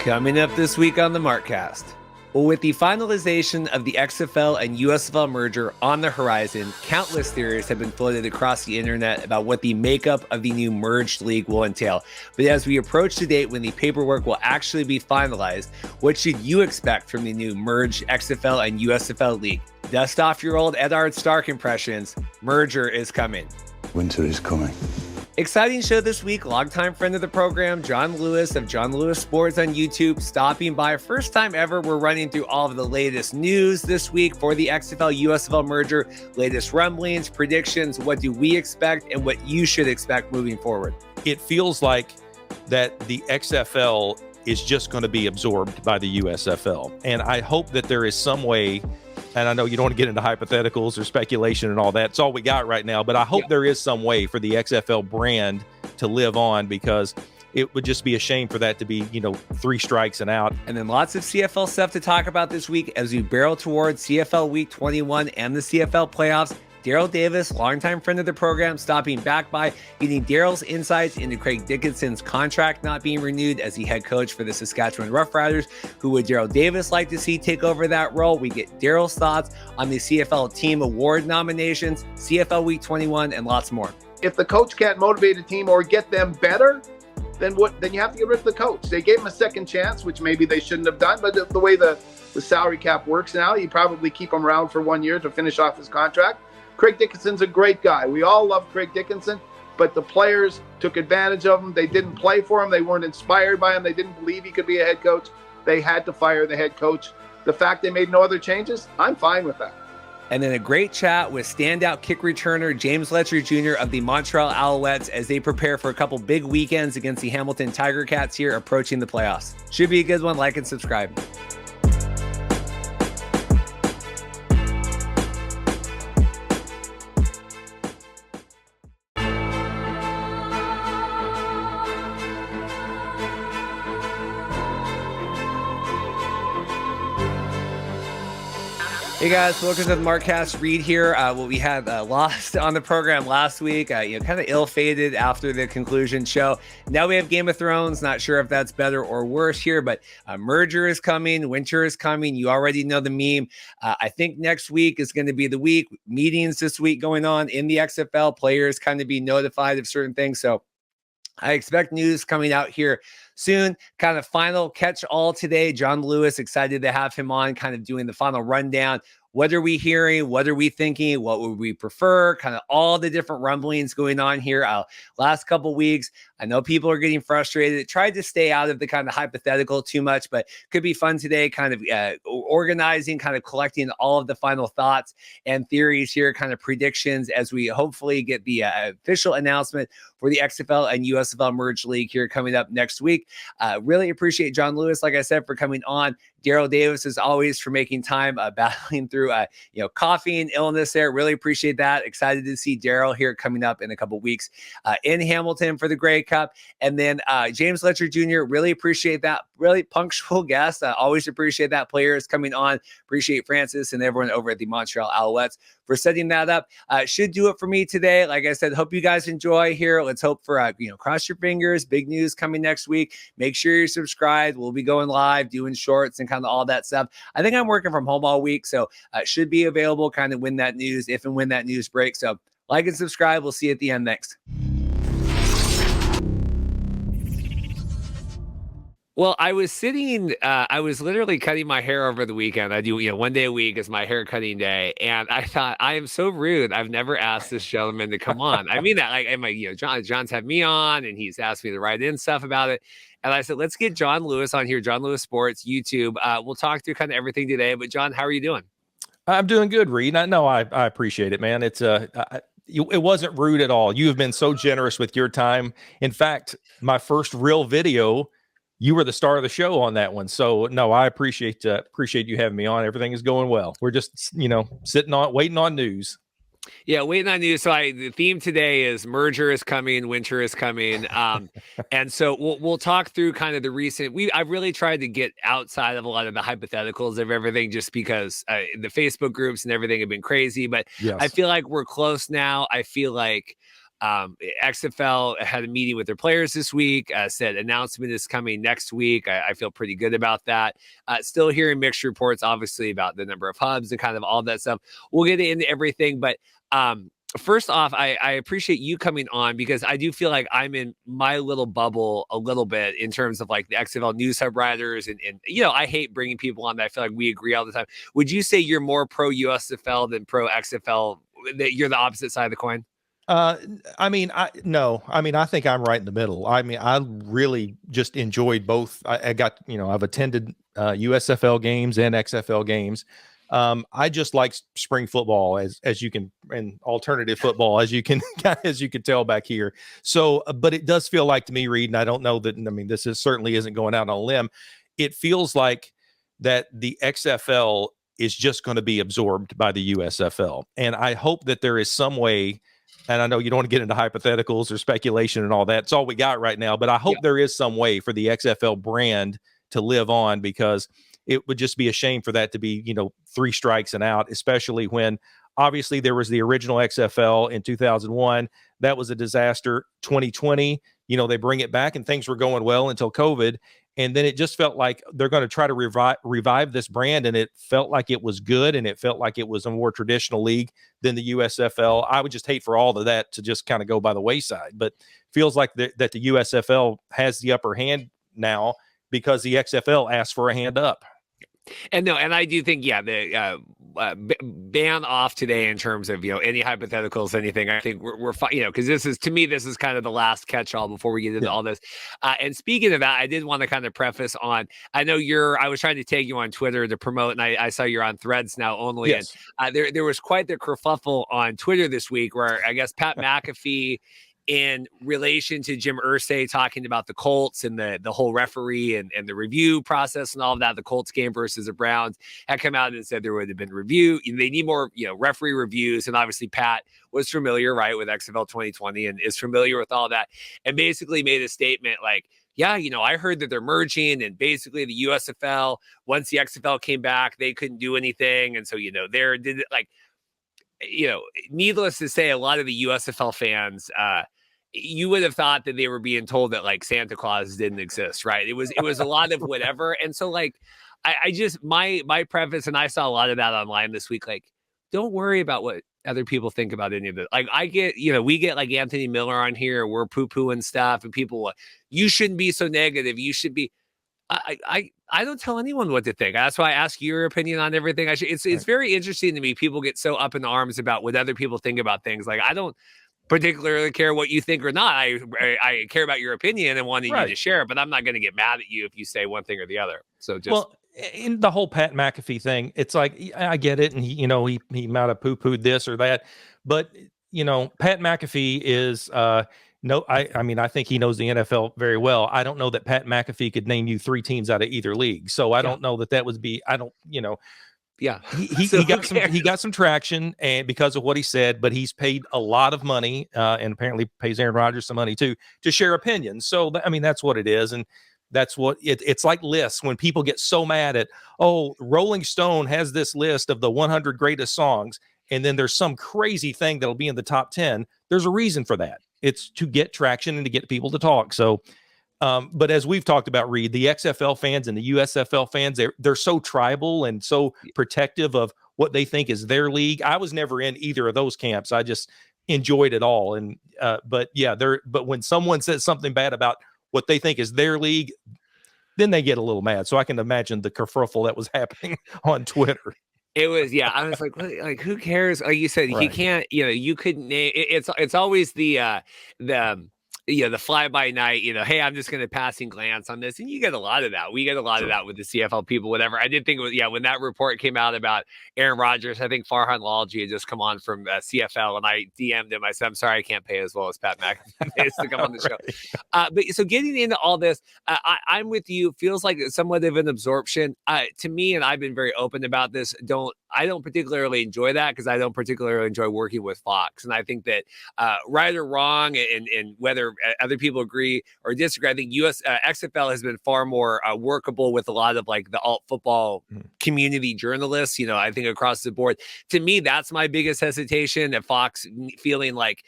Coming up this week on the Markcast. Well, with the finalization of the XFL and USFL merger on the horizon, countless theories have been floated across the internet about what the makeup of the new merged league will entail. But as we approach the date when the paperwork will actually be finalized, what should you expect from the new merged XFL and USFL league? Dust off your old Edard Stark impressions. Merger is coming. Winter is coming. Exciting show this week. Longtime friend of the program, John Lewis of John Lewis Sports on YouTube, stopping by. First time ever, we're running through all of the latest news this week for the XFL USFL merger, latest rumblings, predictions, what do we expect, and what you should expect moving forward. It feels like that the XFL is just going to be absorbed by the USFL. And I hope that there is some way, and I know you don't want to get into hypotheticals or speculation and all that. It's all we got right now. But I hope there is some way for the XFL brand to live on, because it would just be a shame for that to be, three strikes and out. And then lots of CFL stuff to talk about this week as we barrel towards CFL Week 21 and the CFL playoffs. Darrell Davis, longtime friend of the program, stopping back by, getting Darrell's insights into Craig Dickinson's contract not being renewed as the head coach for the Saskatchewan Roughriders. Who would Darrell Davis like to see take over that role? We get Darrell's thoughts on the CFL Team Award nominations, CFL Week 21, and lots more. If the coach can't motivate a team or get them better, then you have to get rid of the coach. They gave him a second chance, which maybe they shouldn't have done, but the way the salary cap works now, you probably keep him around for 1 year to finish off his contract. Craig Dickinson's a great guy. We all love Craig Dickinson, but the players took advantage of him. They didn't play for him. They weren't inspired by him. They didn't believe he could be a head coach. They had to fire the head coach. The fact they made no other changes, I'm fine with that. And then a great chat with standout kick returner James Letcher Jr. of the Montreal Alouettes as they prepare for a couple big weekends against the Hamilton Tiger Cats here approaching the playoffs. Should be a good one. Like and subscribe. Hey guys, welcome to the Markcast. Reed here. We had lost on the program last week, kind of ill-fated after the conclusion show. Now we have Game of Thrones. Not sure if that's better or worse here, but merger is coming. Winter is coming. You already know the meme. I think next week is going to be the week. Meetings this week going on in the XFL. Players kind of be notified of certain things. So I expect news coming out here soon. Kind of final catch all today. John Lewis, excited to have him on, kind of doing the final rundown. What are we hearing? What are we thinking? What would we prefer? Kind of all the different rumblings going on here. Last couple weeks, I know people are getting frustrated. Tried to stay out of the kind of hypothetical too much, but could be fun today, kind of organizing, kind of collecting all of the final thoughts and theories here, kind of predictions as we hopefully get the official announcement for the XFL and USFL Merge League here coming up next week. Really appreciate John Lewis, like I said, for coming on. Darrell Davis, as always, for making time, battling through, coffee and illness there. Really appreciate that. Excited to see Darrell here coming up in a couple weeks in Hamilton for the Grey Cup. And then James Letcher Jr., really appreciate that. Really punctual guest. Always appreciate that. Players coming on. Appreciate Francis and everyone over at the Montreal Alouettes for setting that up. Should do it for me today. Like I said, hope you guys enjoy here. Let's hope for, cross your fingers. Big news coming next week. Make sure you're subscribed. We'll be going live, doing shorts and kind of all that stuff. I think I'm working from home all week, so should be available kind of when that news, if and when that news breaks. So like and subscribe. We'll see you at the end. Thanks. Well, I was literally cutting my hair over the weekend. I do, 1 day a week is my hair cutting day. And I thought, I am so rude. I've never asked this gentleman to come on. I mean that, like, John's had me on and he's asked me to write in stuff about it. And I said, let's get John Lewis on here, John Lewis Sports, YouTube. We'll talk through kind of everything today. But John, how are you doing? I'm doing good, Reed. I know I appreciate it, man. It's it wasn't rude at all. You have been so generous with your time. In fact, my first real video, you were the star of the show on that one. So no, I appreciate you having me on. Everything is going well. We're just, waiting on news. Yeah, waiting on news. So the theme today is merger is coming, winter is coming. And so we'll talk through kind of the recent, I've really tried to get outside of a lot of the hypotheticals of everything, just because the Facebook groups and everything have been crazy, but yes. I feel like we're close now. I feel like XFL had a meeting with their players this week, said announcement is coming next week. I feel pretty good about that. Still hearing mixed reports, obviously, about the number of hubs and kind of all that stuff. We'll get into everything, but first off, I appreciate you coming on because I do feel like I'm in my little bubble a little bit in terms of like the XFL news hub writers. And I hate bringing people on that I feel like we agree all the time. Would you say you're more pro USFL than pro XFL? That you're the opposite side of the coin? No. I think I'm right in the middle. I really just enjoyed both. I've attended USFL games and XFL games. I just like spring football as you can, and alternative football as you can tell back here. So, but it does feel like to me, Reed, and I don't know that. This certainly isn't going out on a limb. It feels like that the XFL is just going to be absorbed by the USFL, and I hope that there is some way. And I know you don't want to get into hypotheticals or speculation and all that. It's all we got right now. But I hope there is some way for the XFL brand to live on, because it would just be a shame for that to be, 3 strikes and out, especially when obviously there was the original XFL in 2001. That was a disaster. 2020, they bring it back and things were going well until COVID. And then it just felt like they're going to try to revive this brand. And it felt like it was good. And it felt like it was a more traditional league than the USFL. I would just hate for all of that to just kind of go by the wayside. But feels like that the USFL has the upper hand now because the XFL asked for a hand up. And I do think, the ban off today in terms of, any hypotheticals, anything, I think we're fine, because this is kind of the last catch-all before we get into all this. And speaking of that, I did want to kind of preface on, I know I was trying to tag you on Twitter to promote, and I saw you're on Threads now only. Yes. And there was quite the kerfuffle on Twitter this week where I guess Pat McAfee, in relation to Jim Irsay talking about the Colts and the whole referee and the review process and all of that, the Colts game versus the Browns, had come out and said there would have been review. They need more, referee reviews. And obviously Pat was familiar, right, with XFL 2020 and is familiar with all that, and basically made a statement like, I heard that they're merging, and basically the USFL, once the XFL came back, they couldn't do anything. And so, needless to say, a lot of the USFL fans, you would have thought that they were being told that like Santa Claus didn't exist, right? It was a lot of whatever. And so like, I just, my preface, and I saw a lot of that online this week, like, don't worry about what other people think about any of it. Like I get, we get like Anthony Miller on here, we're poo-pooing stuff, and people, you shouldn't be so negative. You should be, I don't tell anyone what to think. That's why I ask your opinion on everything. It's very interesting to me. People get so up in arms about what other people think about things. Like I don't particularly care what you think or not. I care about your opinion and wanting you to share it, but I'm not going to get mad at you if you say one thing or the other. So in the whole Pat McAfee thing, it's like, I get it. And he might have poo-pooed this or that, but Pat McAfee is, I think he knows the NFL very well. I don't know that Pat McAfee could name you 3 teams out of either league. So I don't know that would be, Yeah, he got some traction, and because of what he said, but he's paid a lot of money, and apparently pays Aaron Rodgers some money too, to share opinions. So that's what it is, and that's what it's like lists. When people get so mad at, Rolling Stone has this list of the 100 greatest songs, and then there's some crazy thing that'll be in the top 10. There's a reason for that. It's to get traction and to get people to talk. So. But as we've talked about, Reed, the XFL fans and the USFL fans, they're so tribal and so protective of what they think is their league. I was never in either of those camps. I just enjoyed it all. And but when someone says something bad about what they think is their league, then they get a little mad. So I can imagine the kerfuffle that was happening on Twitter. It was, I was like, who cares? Like you said, he can't, you couldn't name it's always the fly by night, hey, I'm just going to passing glance on this. And you get a lot of that. We get a lot of that with the CFL people, whatever. I did think it was, when that report came out about Aaron Rodgers, I think Farhan Lalji had just come on from CFL, and I DM'd him. I said, I'm sorry, I can't pay as well as Pat McAfee to come on the show. But so getting into all this, I'm with you. Feels like somewhat of an absorption to me. And I've been very open about this. I don't particularly enjoy that, because I don't particularly enjoy working with Fox. And I think that right or wrong, and whether other people agree or disagree. I think XFL has been far more workable with a lot of like the alt football community journalists, I think across the board. To me, that's my biggest hesitation, at Fox feeling like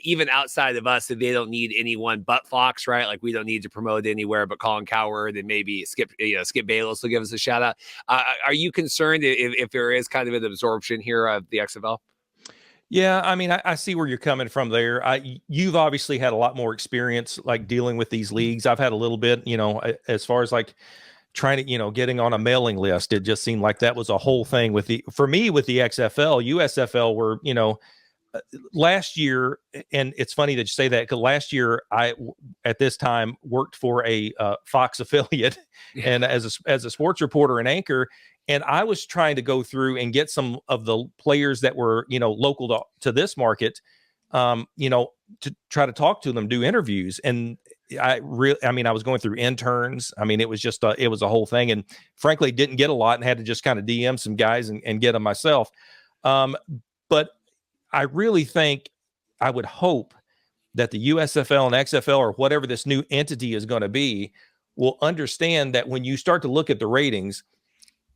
even outside of us, that they don't need anyone but Fox, right? Like we don't need to promote anywhere but Colin Cowherd, and maybe Skip Bayless will give us a shout out. Are you concerned if there is kind of an absorption here of the XFL? Yeah, I mean, I see where you're coming from there. You've obviously had a lot more experience like dealing with these leagues. I've had a little bit, as far as like trying to, getting on a mailing list. It just seemed like that was a whole thing for me with the XFL, USFL were, last year, and it's funny that you say that because last year I, at this time, worked for a Fox affiliate and as a sports reporter and anchor. And I was trying to go through and get some of the players that were, local to this market, to try to talk to them, do interviews. And I was going through interns. I mean, it was just it was a whole thing. And frankly, didn't get a lot and had to just kind of DM some guys and get them myself. But I really think, I would hope that the USFL and XFL or whatever this new entity is going to be will understand that when you start to look at the ratings,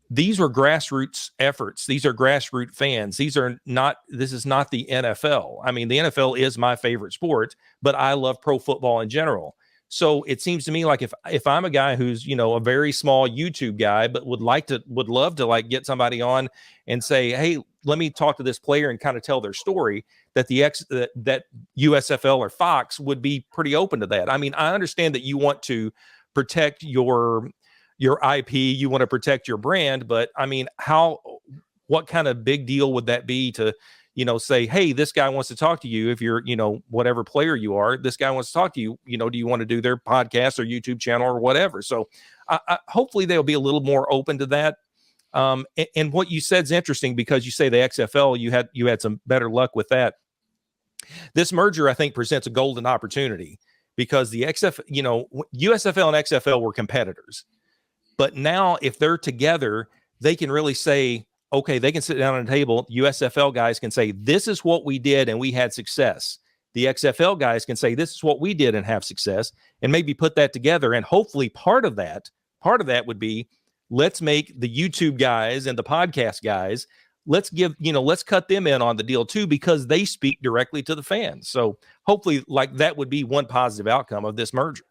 these were grassroots efforts. These are grassroots fans. This is not the NFL. I mean, the NFL is my favorite sport, but I love pro football in general. So it seems to me like if I'm a guy who's, a very small YouTube guy, but would love to like get somebody on and say, hey, let me talk to this player and kind of tell their story, that that USFL or Fox would be pretty open to that. I mean, I understand that you want to protect your IP, you want to protect your brand, but I mean, what kind of big deal would that be to, say, hey, this guy wants to talk to you. If you're, whatever player you are, this guy wants to talk to you, do you want to do their podcast or YouTube channel or whatever? So hopefully they'll be a little more open to that. And what you said is interesting, because you say the XFL, you had some better luck with that. This merger, I think, presents a golden opportunity, because the USFL and XFL were competitors. But now if they're together, they can really say, okay, they can sit down on a table. USFL guys can say, this is what we did and we had success. The XFL guys can say, this is what we did and have success, and maybe put that together. And hopefully part of that would be, let's make the YouTube guys and the podcast guys, let's cut them in on the deal too, because they speak directly to the fans. So hopefully like that would be one positive outcome of this merger.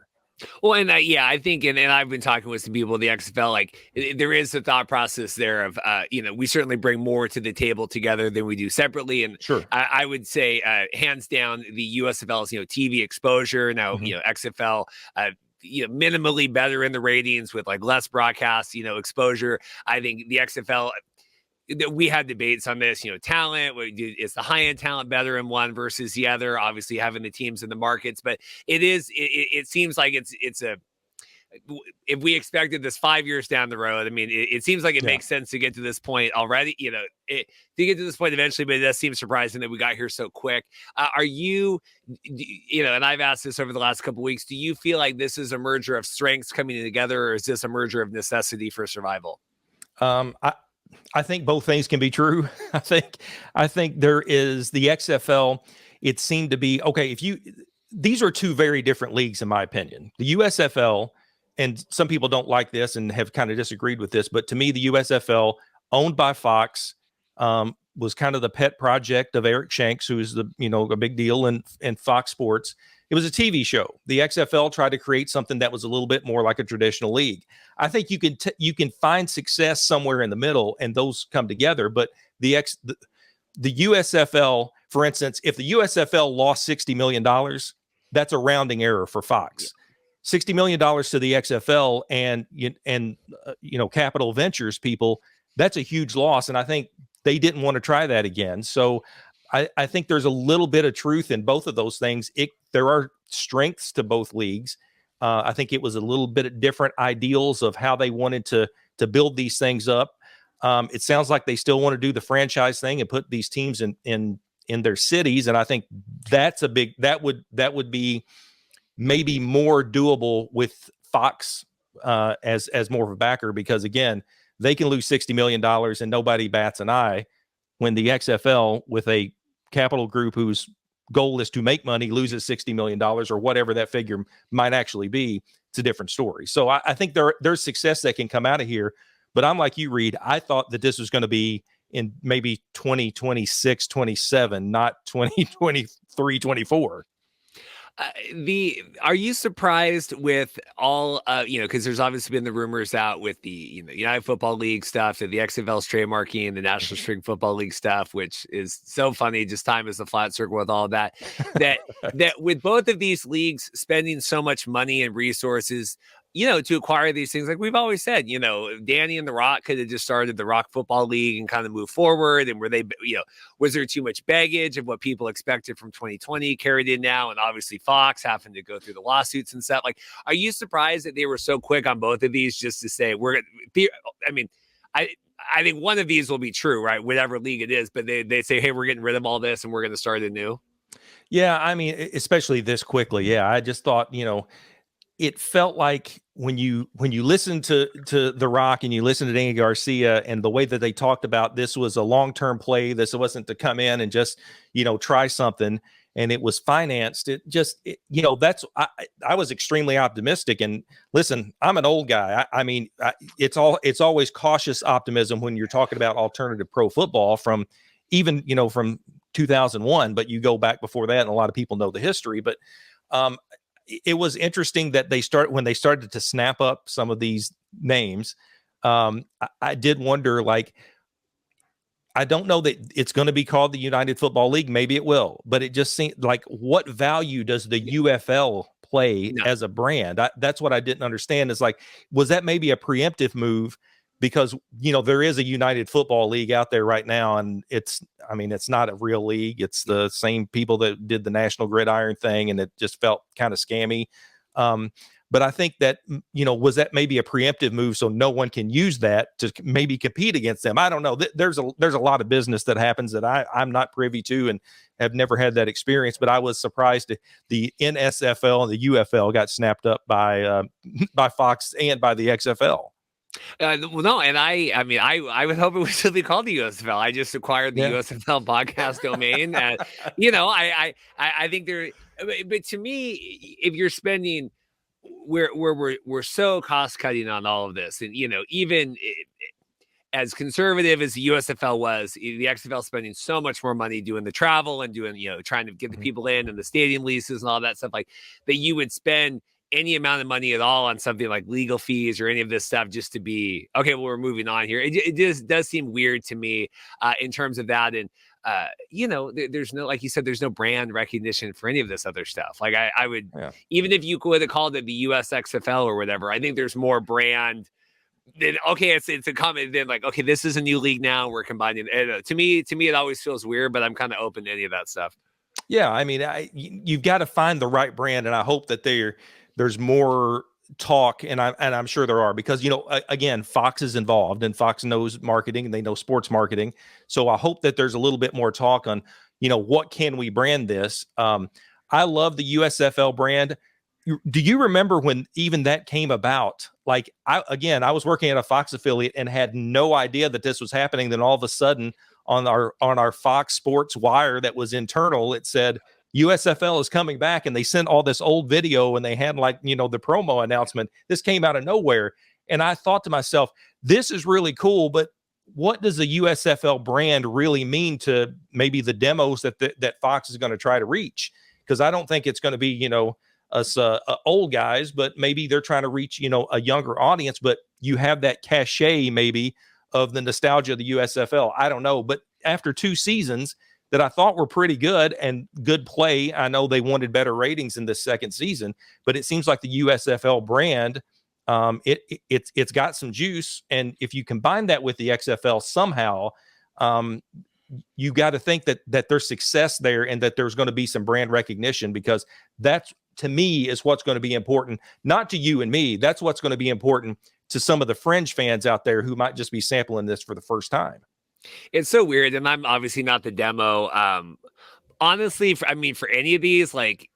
Well, and I think, and I've been talking with some people at the XFL, like there is a thought process there of, we certainly bring more to the table together than we do separately. And sure, I would say hands down the USFL's, TV exposure now, XFL, minimally better in the ratings with like less broadcast, exposure. I think the XFL, we had debates on this, talent. Is the high end talent better in one versus the other? Obviously, having the teams in the markets, but it seems like it's if we expected this 5 years down the road, I mean, it seems like it makes sense to get to this point already, to get to this point eventually, but it does seem surprising that we got here so quick. Are you, and I've asked this over the last couple of weeks, do you feel like this is a merger of strengths coming together, or is this a merger of necessity for survival? I think both things can be true. I think there is the XFL. It seemed to be okay. These are two very different leagues, in my opinion. The USFL, and some people don't like this and have kind of disagreed with this, but to me, the USFL, owned by Fox, was kind of the pet project of Eric Shanks, who is a big deal in Fox Sports. It was a TV show. The XFL tried to create something that was a little bit more like a traditional league. I think you can find success somewhere in the middle, and those come together. But the USFL, for instance, if the USFL lost $60 million, that's a rounding error for Fox. $60 million to the XFL and Capital Ventures people, that's a huge loss. And I think they didn't want to try that again. So I think there's a little bit of truth in both of those things. There are strengths to both leagues. I think it was a little bit of different ideals of how they wanted to build these things up. It sounds like they still want to do the franchise thing and put these teams in their cities. And I think that would be maybe more doable with Fox as more of a backer, because again, they can lose $60 million and nobody bats an eye, when the XFL, with a capital group who's goal is to make money, loses $60 million or whatever that figure might actually be. It's a different story. So I think there's success that can come out of here. But I'm like you, Reed. I thought that this was going to be in maybe 2026, 27, not 2023, 24. Are you surprised with all because there's obviously been the rumors out with the United Football League stuff, that the XFL's trademarking, the National String Football League stuff, which is so funny, just time is a flat circle with all that that with both of these leagues spending so much money and resources to acquire these things, like we've always said, Danny and The Rock could have just started the Rock Football League and kind of move forward. And were they, was there too much baggage of what people expected from 2020 carried in now? And obviously Fox having to go through the lawsuits and stuff. Like, are you surprised that they were so quick on both of these just to say, I think one of these will be true, right? Whatever league it is, but they say, hey, we're getting rid of all this and we're going to start anew. Yeah. I mean, especially this quickly. Yeah. I just thought, it felt like when you listen to The Rock and you listen to Danny Garcia and the way that they talked about this was a long-term play, this wasn't to come in and just, try something, and it was financed. I was extremely optimistic. And listen, I'm an old guy. It's always cautious optimism when you're talking about alternative pro football from 2001, but you go back before that and a lot of people know the history. But it was interesting that when they started to snap up some of these names. I did wonder, I don't know that it's going to be called the United Football League. Maybe it will, but it just seemed like, what value does the UFL play as a brand? That's what I didn't understand. Is like, was that maybe a preemptive move? Because, there is a United Football League out there right now, and it's not a real league. It's the same people that did the National Gridiron thing, and it just felt kind of scammy. But I think that, was that maybe a preemptive move so no one can use that to maybe compete against them? I don't know. There's a lot of business that happens that I'm not privy to and have never had that experience, but I was surprised that the NSFL and the UFL got snapped up by Fox and by the XFL. No, and I would hope it would still be called the USFL. I just acquired the USFL podcast domain, and I think but to me, if you're spending, we're so cost cutting on all of this, and even as conservative as the USFL was, the XFL spending so much more money doing the travel and doing trying to get the people in and the stadium leases and all that stuff, like that you would spend any amount of money at all on something like legal fees or any of this stuff just to be, okay, well, we're moving on here. It just does seem weird to me in terms of that. And, there's no, like you said, there's no brand recognition for any of this other stuff. Like I would, even if you would have called it the USXFL or whatever, I think there's more brand then. Okay, it's a comment. Then like, okay, this is a new league now. We're combining. To me, it always feels weird, but I'm kind of open to any of that stuff. Yeah. You've got to find the right brand. And I hope that there's more talk, and I'm sure there are, because again, Fox is involved, and Fox knows marketing and they know sports marketing. So I hope that there's a little bit more talk on what can we brand this. I love the USFL brand. Do you remember when even that came about? Like, I was working at a Fox affiliate and had no idea that this was happening. Then all of a sudden on our Fox Sports wire that was internal, it said USFL is coming back, and they sent all this old video and they had the promo announcement. This came out of nowhere. And I thought to myself, this is really cool, but what does the USFL brand really mean to maybe the demos that Fox is going to try to reach? Because I don't think it's going to be, us old guys, but maybe they're trying to reach, a younger audience, but you have that cachet maybe of the nostalgia of the USFL. I don't know. But after 2 seasons that I thought were pretty good and good play, I know they wanted better ratings in this second season, but it seems like the USFL brand, it's got some juice. And if you combine that with the XFL somehow, you got to think that there's success there and that there's going to be some brand recognition, because that's, to me, is what's going to be important, not to you and me. That's what's going to be important to some of the fringe fans out there who might just be sampling this for the first time. It's so weird, and I'm obviously not the demo. Honestly, for any of these, like,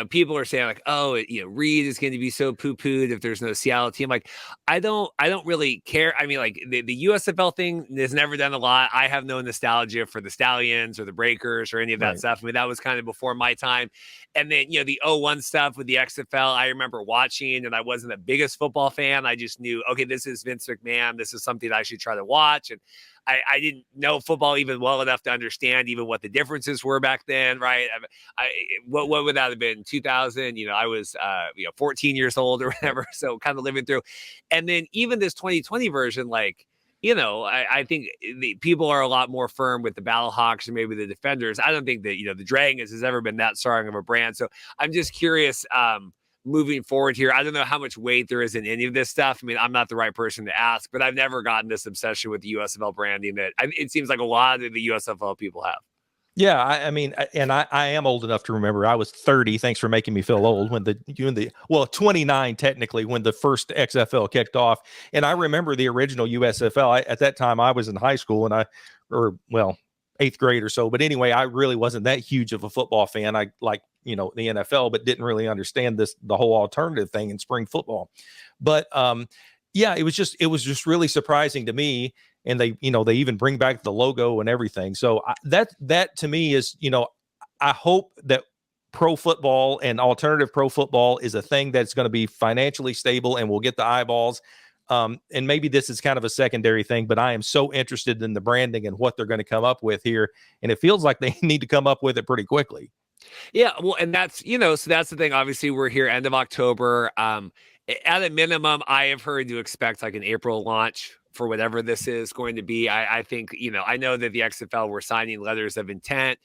people are saying like, oh, Reed is going to be so poo-pooed if there's no Seattle team. Like, I don't really care. I mean, like the USFL thing has never done a lot. I have no nostalgia for the Stallions or the Breakers or any of that stuff. I mean, that was kind of before my time. And then, the 01 stuff with the XFL, I remember watching, and I wasn't the biggest football fan. I just knew, okay, this is Vince McMahon. This is something I should try to watch. And I didn't know football even well enough to understand even what the differences were back then, right? What would that have been? 2000? I was 14 years old or whatever, so kind of living through. And then even this 2020 version, like, I think the people are a lot more firm with the Battlehawks and maybe the Defenders. I don't think that the Dragons has ever been that strong of a brand. So I'm just curious. Moving forward here, I don't know how much weight there is in any of this stuff. I mean, I'm not the right person to ask, but I've never gotten this obsession with the USFL branding that it seems like a lot of the USFL people have. Yeah, I mean, and I am old enough to remember. I was 30. Thanks for making me feel old when 29 technically when the first XFL kicked off. And I remember the original USFL. At that time, I was in high school eighth grade or so. But anyway, I really wasn't that huge of a football fan. I like the NFL, but didn't really understand the whole alternative thing in spring football. But it was just really surprising to me. And they even bring back the logo and everything. So that to me is, I hope that pro football and alternative pro football is a thing that's going to be financially stable and will get the eyeballs. And maybe this is kind of a secondary thing, but I am so interested in the branding and what they're going to come up with here. And it feels like they need to come up with it pretty quickly. Yeah, well, and that's, so that's the thing. Obviously, we're here end of October. At a minimum, I have heard to expect like an April launch for whatever this is going to be. I think, I know that the XFL were signing letters of intent.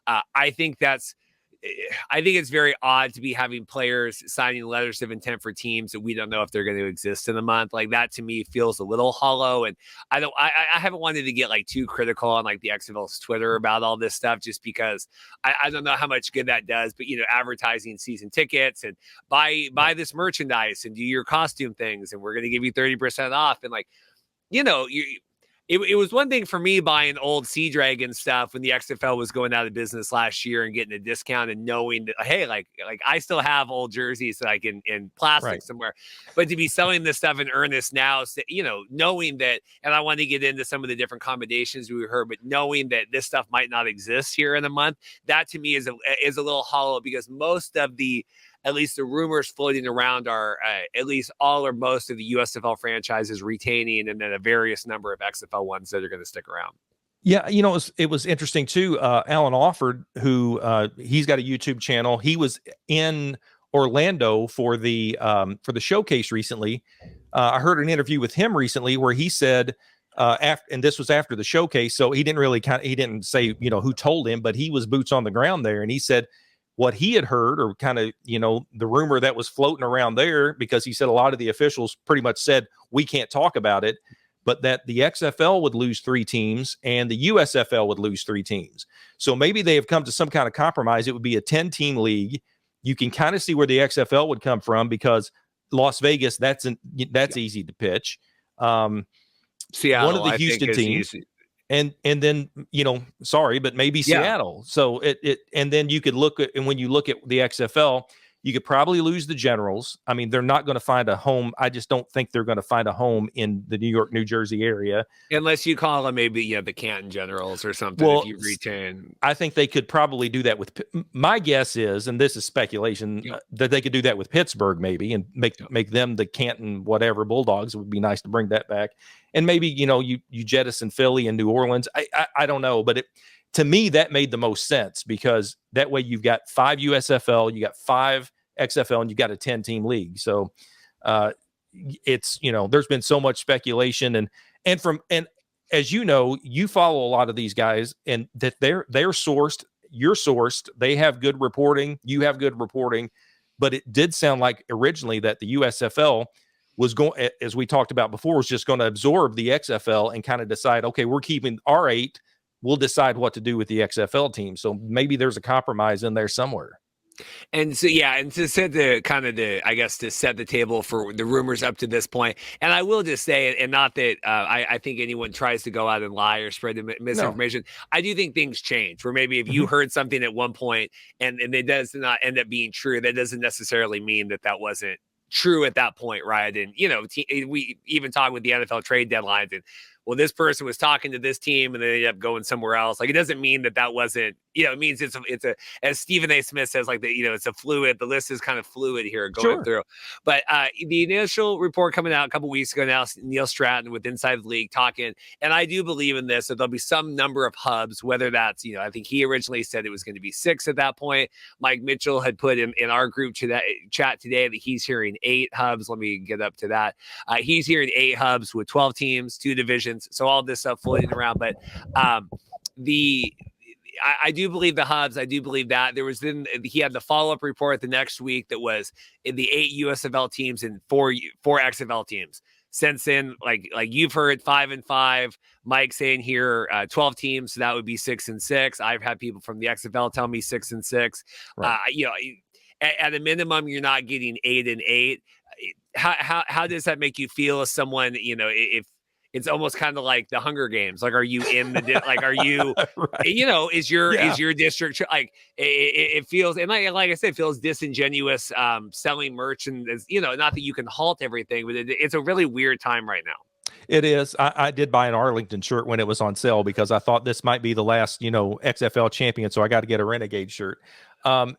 I think it's very odd to be having players signing letters of intent for teams that we don't know if they're going to exist in a month. Like that to me feels a little hollow. And I haven't wanted to get like too critical on like the XFL's Twitter about all this stuff, just because I don't know how much good that does, but advertising season tickets and buy this merchandise and do your costume things. And we're going to give you 30% off. And like, it was one thing for me buying old Sea Dragon stuff when the XFL was going out of business last year and getting a discount and knowing that, hey, like I still have old jerseys that I can in plastic somewhere, but to be selling this stuff in earnest now, knowing that, and I want to get into some of the different combinations we heard, but knowing that this stuff might not exist here in a month, that to me is a little hollow, because most of at least the rumors floating around are at least all or most of the USFL franchises retaining, and then a various number of XFL ones that are going to stick around. Yeah, it was interesting too. Alan Offord, who he's got a YouTube channel. He was in Orlando for the showcase recently. I heard an interview with him recently where he said, and this was after the showcase, so he didn't say who told him, but he was boots on the ground there, and he said what he had heard, or kind of, the rumor that was floating around there, because he said a lot of the officials pretty much said, we can't talk about it, but that the XFL would lose 3 teams and the USFL would lose 3 teams. So maybe they have come to some kind of compromise. It would be a 10-team league. You can kind of see where the XFL would come from, because Las Vegas, that's easy to pitch. Seattle, one of the Houston teams. And then, sorry, but maybe Seattle. So and then you could look at, and when you look at the XFL, you could probably lose the Generals. I mean, they're not going to find a home. I just don't think they're going to find a home in the New York, New Jersey area. Unless you call them maybe, the Canton Generals or something, if you retain. I think they could probably do that with, my guess is, and this is speculation, that they could do that with Pittsburgh maybe, and make them the Canton whatever Bulldogs. It would be nice to bring that back. And maybe, you jettison Philly and New Orleans. I don't know, but to me, that made the most sense, because that way you've got 5 USFL, you got 5 XFL, and you've got a 10-team league. So it's, there's been so much speculation, and as you follow a lot of these guys, and that they're sourced, you're sourced, they have good reporting, you have good reporting, but it did sound like originally that the USFL was going, as we talked about before, was just going to absorb the XFL and kind of decide, okay, we're keeping our 8. We'll decide what to do with the XFL team. So maybe there's a compromise in there somewhere. And so, yeah, and to set I guess, to set the table for the rumors up to this point. And I will just say, and not that I think anyone tries to go out and lie or spread misinformation. I do think things change, where maybe if you heard something at one point and it does not end up being true, that doesn't necessarily mean that wasn't true at that point, right? And, we even talk with the NFL trade deadlines, and, well, this person was talking to this team and they ended up going somewhere else. Like, it doesn't mean that wasn't, it means it's a, as Stephen A. Smith says, like, it's a fluid, the list is kind of fluid here going through. But the initial report coming out a couple weeks ago now, Neil Stratton with Inside the League talking, and I do believe in this, that there'll be some number of hubs, whether that's, I think he originally said it was going to be 6 at that point. Mike Mitchell had put in our group chat today that he's hearing 8 hubs. Let me get up to that. He's hearing 8 hubs with 12 teams, 2 divisions. So all this stuff floating around, but I do believe the hubs. I do believe that he had the follow-up report the next week that was in the 8 USFL teams and 4 XFL teams. Since then, like you've heard, 5 and 5. Mike saying here 12 teams, so that would be 6 and 6. I've had people from the XFL tell me 6 and 6. Right. At a minimum, you're not getting 8 and 8. How does that make you feel as someone, if it's almost kind of like the Hunger Games? Like, are you in the like, are you, right. Is your district, like, it feels, and like I said, it feels disingenuous selling merch, and not that you can halt everything, but it's a really weird time right now. It is. I did buy an Arlington shirt when it was on sale because I thought this might be the last, XFL champion. So I got to get a Renegade shirt. And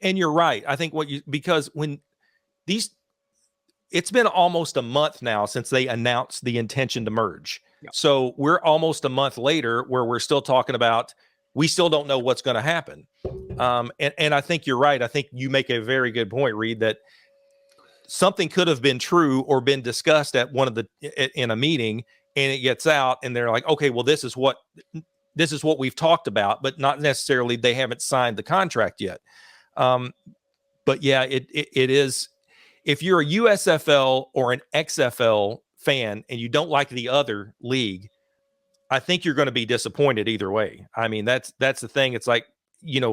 you're right. I think because when it's been almost a month now since they announced the intention to merge. Yep. So we're almost a month later where we're still talking about, we still don't know what's going to happen. And I think you're right. I think you make a very good point, Reed, that something could have been true or been discussed at in a meeting, and it gets out and they're like, okay, well, this is what we've talked about, but not necessarily they haven't signed the contract yet. But yeah, it is. If you're a USFL or an XFL fan and you don't like the other league, I think you're going to be disappointed either way. I mean, that's the thing. It's like,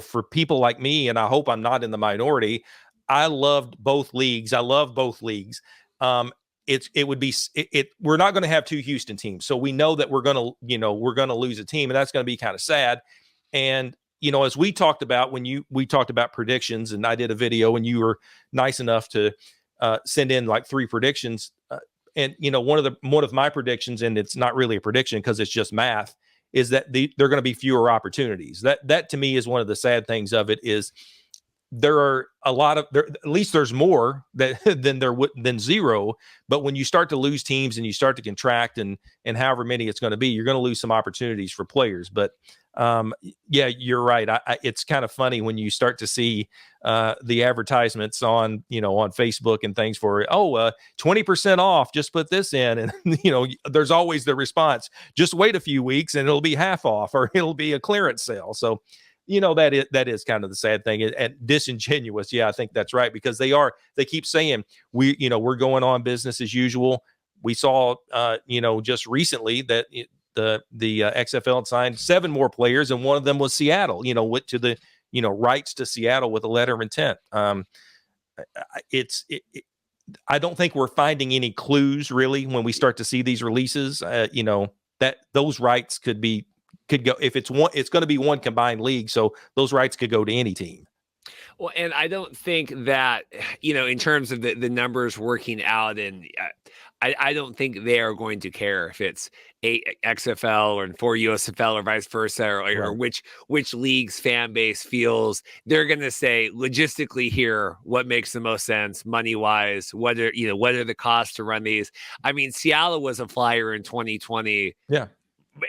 for people like me, and I hope I'm not in the minority, I loved both leagues. I love both leagues. We're not going to have 2 Houston teams. So we know that we're going to lose a team, and that's going to be kind of sad. And as we talked about we talked about predictions, and I did a video, and you were nice enough to send in like 3 predictions. And one of my predictions, and it's not really a prediction because it's just math, is that there are going to be fewer opportunities. That to me is one of the sad things of it, is there are at least there's more than 0. But when you start to lose teams and you start to contract and however many it's going to be, you're going to lose some opportunities for players. But yeah, you're right. It's kind of funny when you start to see the advertisements on Facebook and things for 20% off. Just put this in, and there's always the response: just wait a few weeks and it'll be half off, or it'll be a clearance sale. So that is kind of the sad thing and disingenuous. Yeah, I think that's right, because they keep saying we're going on business as usual. We saw just recently that the XFL signed 7 more players, and one of them was Seattle. Went to the rights to Seattle with a letter of intent. I don't think we're finding any clues really when we start to see these releases. That those rights could go, if it's going to be one combined league, so those rights could go to any team. Well, and I don't think that, in terms of the numbers working out, and I don't think they are going to care if it's 8 XFL or 4 USFL or vice versa, or which league's fan base feels. They're going to say logistically here what makes the most sense money wise. What are the costs to run these? I mean, Seattle was a flyer in 2020. Yeah.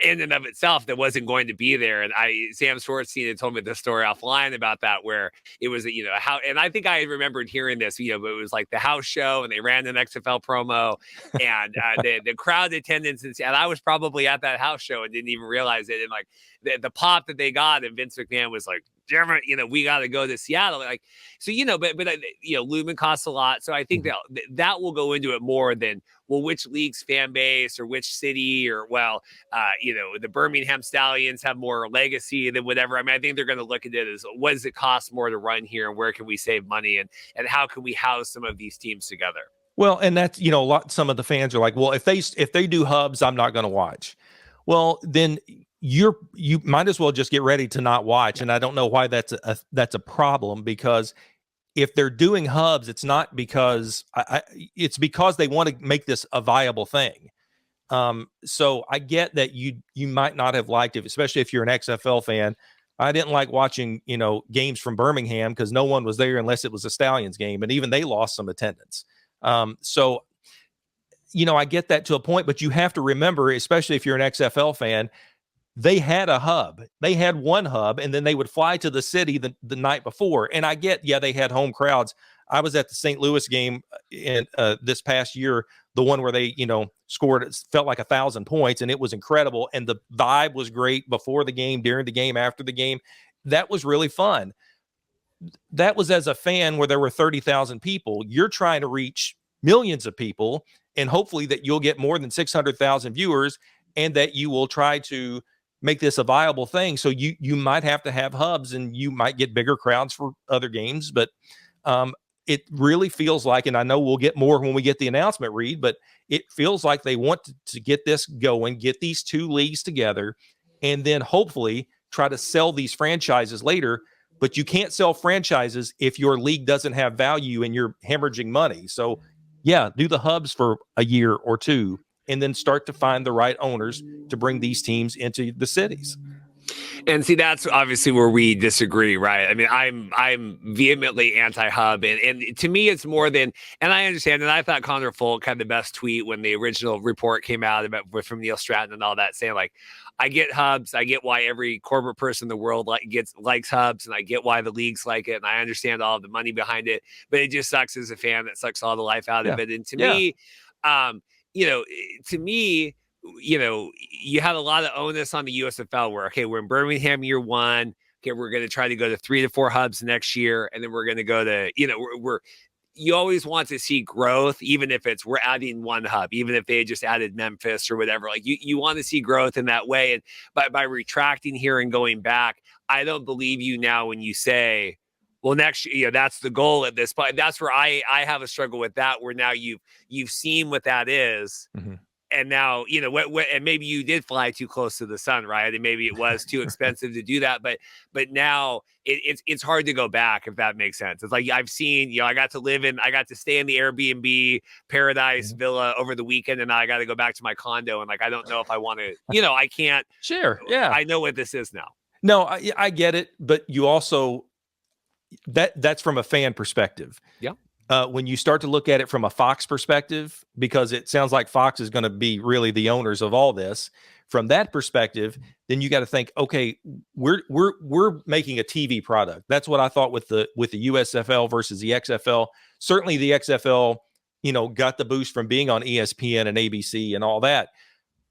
In and of itself, that wasn't going to be there. And Sam Schwartzstein had told me the story offline about that, where it was, how, and I think I remembered hearing this, but it was like the house show, and they ran an XFL promo, and the crowd attendance, and I was probably at that house show and didn't even realize it. And like the pop that they got, and Vince McMahon was like Jeremy, we got to go to Seattle. Like, so, but Lumen costs a lot. So I think that will go into it more than, well, which league's fan base or which city or, the Birmingham Stallions have more legacy than whatever. I mean, I think they're going to look at it as, what does it cost more to run here and where can we save money and how can we house some of these teams together? Well, and that's, some of the fans are like, well, if they do hubs, I'm not going to watch. Well, then you might as well just get ready to not watch. And I don't know why that's a problem, because if they're doing hubs, it's not because it's because they want to make this a viable thing. So I get that you might not have liked it, especially if you're an XFL fan. I didn't like watching, games from Birmingham because no one was there unless it was a Stallions game. And even they lost some attendance. So, I get that to a point, but you have to remember, especially if you're an XFL fan, they had a hub. They had one hub, and then they would fly to the city the night before. And I get, they had home crowds. I was at the St. Louis game in this past year, the one where they, scored, it felt like 1,000 points, and it was incredible. And the vibe was great before the game, during the game, after the game. That was really fun. That was as a fan where there were 30,000 people. You're trying to reach millions of people, and hopefully that you'll get more than 600,000 viewers, and that you will try to make this a viable thing. So you might have to have hubs, and you might get bigger crowds for other games. But it really feels like, and I know we'll get more when we get the announcement, Reed, but it feels like they want to get this going, get these two leagues together, and then hopefully try to sell these franchises later. But you can't sell franchises if your league doesn't have value and you're hemorrhaging money. So, do the hubs for a year or two, and then start to find the right owners to bring these teams into the cities. And see, that's obviously where we disagree, right? I mean, I'm vehemently anti-hub, and to me, it's more than. And I understand, and I thought Connor Folk had the best tweet when the original report came out from Neil Stratton and all that, saying like, I get hubs, I get why every corporate person in the world likes hubs, and I get why the leagues like it, and I understand all of the money behind it, but it just sucks as a fan. That sucks all the life out of it. And to me, you had a lot of onus on the USFL where, okay, we're in Birmingham year one. Okay, we're going to try to go to 3 to 4 hubs next year. And then we're going to go to, you always want to see growth, even if we're adding one hub, even if they just added Memphis or whatever. Like you want to see growth in that way. And by retracting here and going back, I don't believe you now when you say, well, next year, that's the goal at this point. That's where I have a struggle with that, where now you've seen what that is. Mm-hmm. And now, and maybe you did fly too close to the sun, right? And maybe it was too expensive to do that. But now it's hard to go back, if that makes sense. It's like I've seen, I got to stay in the Airbnb Paradise Villa over the weekend, and now I got to go back to my condo. And like, I don't know if I want to, I can't. Sure. Yeah. I know what this is now. No, I get it. But you also, that's from a fan perspective. Yeah. When you start to look at it from a Fox perspective, because it sounds like Fox is going to be really the owners of all this, from that perspective, then you got to think, okay, we're making a TV product. That's what I thought with the USFL versus the XFL. Certainly the XFL, got the boost from being on ESPN and ABC and all that,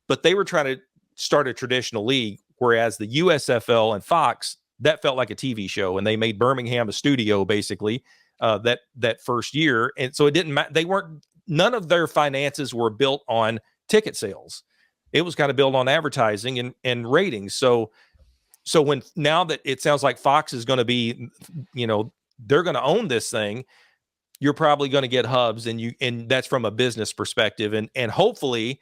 but they were trying to start a traditional league, whereas the USFL and Fox, that felt like a TV show, and they made Birmingham a studio basically. That first year. And so it didn't matter. None of their finances were built on ticket sales. It was kind of built on advertising and ratings. So now that it sounds like Fox is going to be, they're going to own this thing, you're probably going to get hubs, and that's from a business perspective. And hopefully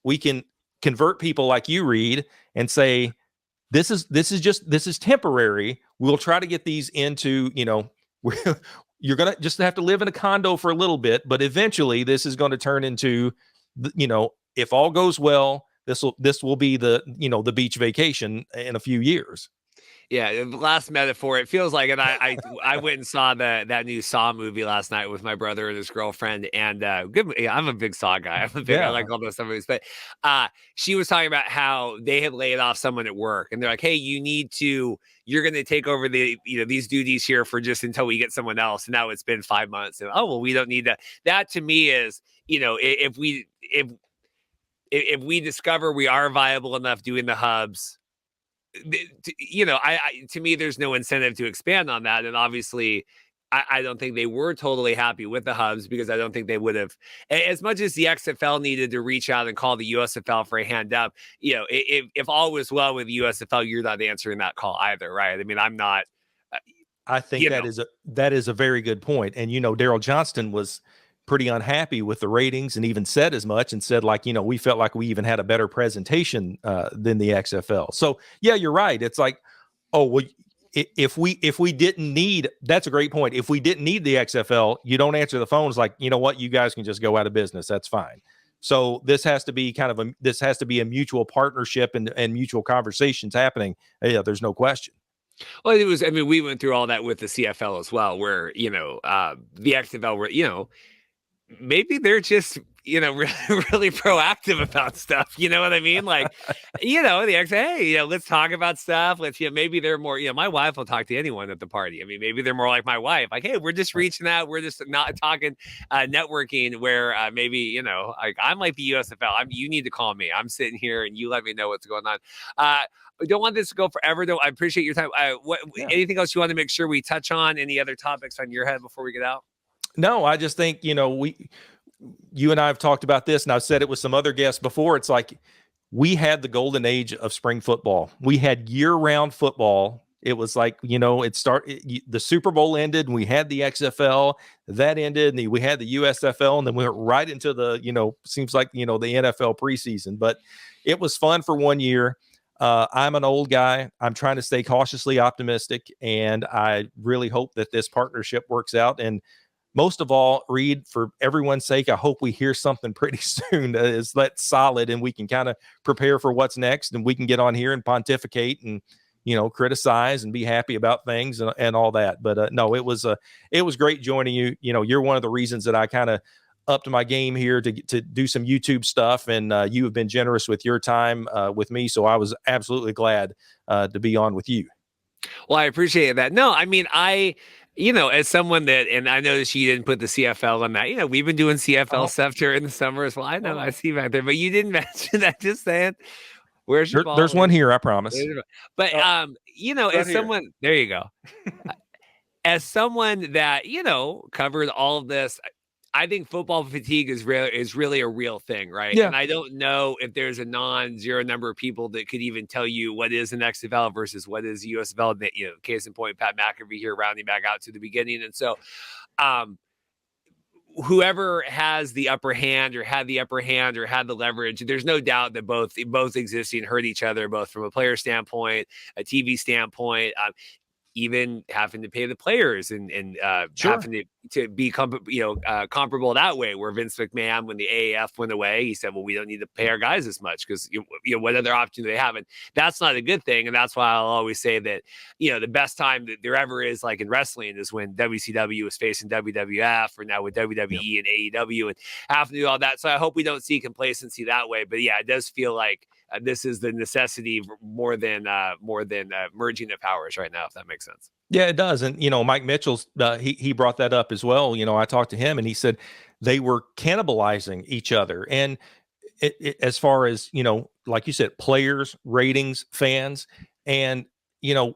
we can convert people like you, Reed, and say, this is temporary. We'll try to get these into, you're going to just have to live in a condo for a little bit, but eventually this is going to turn into, if all goes well, this will be the beach vacation in a few years. Yeah, the last metaphor, it feels like, and I went and saw that new Saw movie last night with my brother and his girlfriend, and I'm a big Saw guy. I like all those movies, but she was talking about how they had laid off someone at work, and they're like, hey, you're going to take over these duties here for just until we get someone else. And now it's been 5 months, and we don't need that. That to me is, if we discover we are viable enough doing the hubs, to me, there's no incentive to expand on that. And obviously, I don't think they were totally happy with the hubs, because I don't think they would have, as much as the XFL needed to reach out and call the USFL for a hand up. If all was well with the USFL, you're not answering that call either, right? I mean, I'm not. I think that is a very good point. And, Darrell Johnston was pretty unhappy with the ratings, and even said as much, and said, like, we felt like we even had a better presentation than the XFL. So yeah, you're right. It's like, oh, well, if we didn't need, that's a great point. If we didn't need the XFL, you don't answer the phone. It's like, you know what, you guys can just go out of business. That's fine. So this has to be a mutual partnership and mutual conversations happening. Yeah, there's no question. Well, we went through all that with the CFL as well, where, the XFL were, maybe they're just, really, really proactive about stuff. You know what I mean? Like, the hey, let's talk about stuff. Let's, maybe they're more, my wife will talk to anyone at the party. I mean, maybe they're more like my wife. Like, hey, we're just reaching out. We're just not talking networking, where maybe, like, I'm like the USFL. You need to call me. I'm sitting here and you let me know what's going on. I don't want this to go forever, though. I appreciate your time. Anything else you want to make sure we touch on? Any other topics on your head before we get out? No, I just think, you and I have talked about this, and I've said it with some other guests before. It's like, we had the golden age of spring football. We had year-round football. It was like, the Super Bowl ended, and we had the XFL. That ended, and we had the USFL, and then we went right into the, seems like, the NFL preseason. But it was fun for 1 year. I'm an old guy. I'm trying to stay cautiously optimistic, and I really hope that this partnership works out. And most of all, Reed, for everyone's sake, I hope we hear something pretty soon that's solid, and we can kind of prepare for what's next, and we can get on here and pontificate and, criticize and be happy about things and all that. But no, it was great joining you. You're one of the reasons that I kind of upped my game here to do some YouTube stuff, and you have been generous with your time with me. So I was absolutely glad to be on with you. Well, I appreciate that. No, I mean, as someone that, and I noticed you didn't put the CFL on that, we've been doing CFL stuff during the summer as well. I know, I see back there, but you didn't mention that. Just saying, where's your ball? There's one here, I promise. But, as someone, there you go. As someone that, covered all of this, I think football fatigue is really a real thing, right? Yeah. And I don't know if there's a non-zero number of people that could even tell you what is an XFL versus what is USFL. That, case in point, Pat McAfee here rounding back out to the beginning. And so, whoever has the upper hand or had the leverage, there's no doubt that both existing hurt each other, both from a player standpoint, a TV standpoint. Even having to pay the players and sure. having to be comparable that way, where Vince McMahon, when the AAF went away, he said, well, we don't need to pay our guys as much, because what other option do they have? And that's not a good thing. And that's why I'll always say that, the best time that there ever is, like in wrestling, is when WCW was facing WWF, or now with WWE and AEW, and having to do all that. So I hope we don't see complacency that way. But yeah, it does feel like this is the necessity more than merging the powers right now, if that makes sense. Yeah, it does. And, Mike Mitchell's, he brought that up as well. I talked to him, and he said they were cannibalizing each other. And as far as, like you said, players, ratings, fans, and, and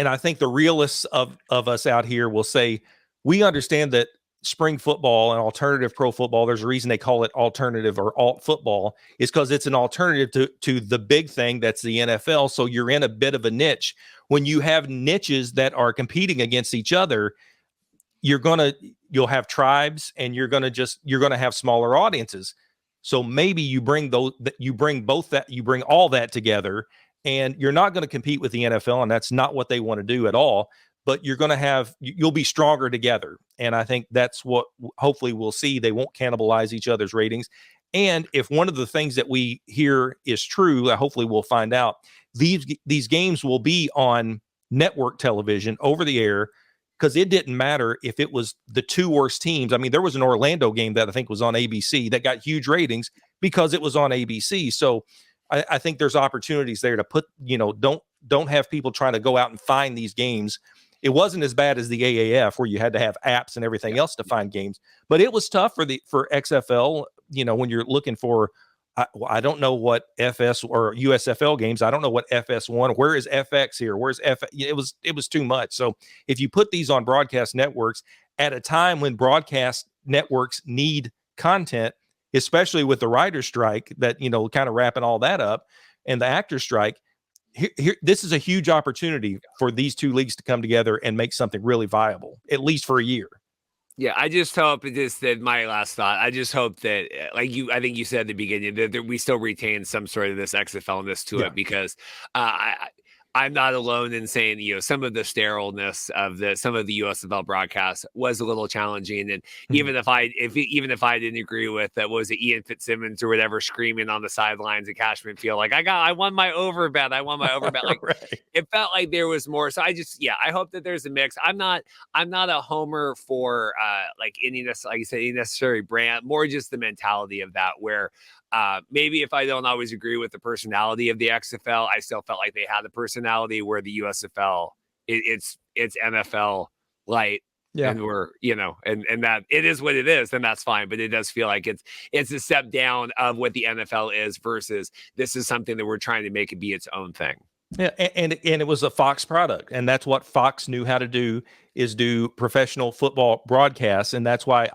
I think the realists of us out here will say, we understand that spring football and alternative pro football, there's a reason they call it alternative or alt football, is because it's an alternative to the big thing that's the NFL. So you're in a bit of a niche. When you have niches that are competing against each other, you'll have tribes, and you're going to have smaller audiences. So maybe you bring all that together, and you're not going to compete with the NFL, and that's not what they want to do at all. But you'll be stronger together. And I think that's what hopefully we'll see. They won't cannibalize each other's ratings. And if one of the things that we hear is true, hopefully we'll find out, these games will be on network television over the air, because it didn't matter if it was the two worst teams. I mean, there was an Orlando game that I think was on ABC that got huge ratings because it was on ABC. So I think there's opportunities there to put, don't have people trying to go out and find these games. It wasn't as bad as the AAF, where you had to have apps and everything else to find games, but it was tough for XFL, when you're looking for I don't know what FS or USFL games. I don't know what FS1. Where is FX here? Where's F? It was too much. So if you put these on broadcast networks at a time when broadcast networks need content, especially with the writer's strike that, kind of wrapping all that up, and the actor strike, here, this is a huge opportunity for these two leagues to come together and make something really viable, at least for a year. Yeah, I just hope that my last thought. I just hope that, I think you said at the beginning that we still retain some sort of this XFL-ness to it, because I'm not alone in saying, some of the sterileness of some of the USFL broadcast was a little challenging. And even if I didn't agree with that, was it Ian Fitzsimmons or whatever screaming on the sidelines at Cashman Field, like I won my over bet. Like right. It felt like there was more. So I hope that there's a mix. I'm not a homer for any necessary brand, more just the mentality of that, where maybe if I don't always agree with the personality of the XFL, I still felt like they had the personality, where the USFL, it's NFL light. Yeah. And we're, and that it is what it is, then that's fine. But it does feel like it's a step down of what the NFL is versus this is something that we're trying to make it be its own thing. Yeah, and it was a Fox product, and that's what Fox knew how to do, is do professional football broadcasts, and that's why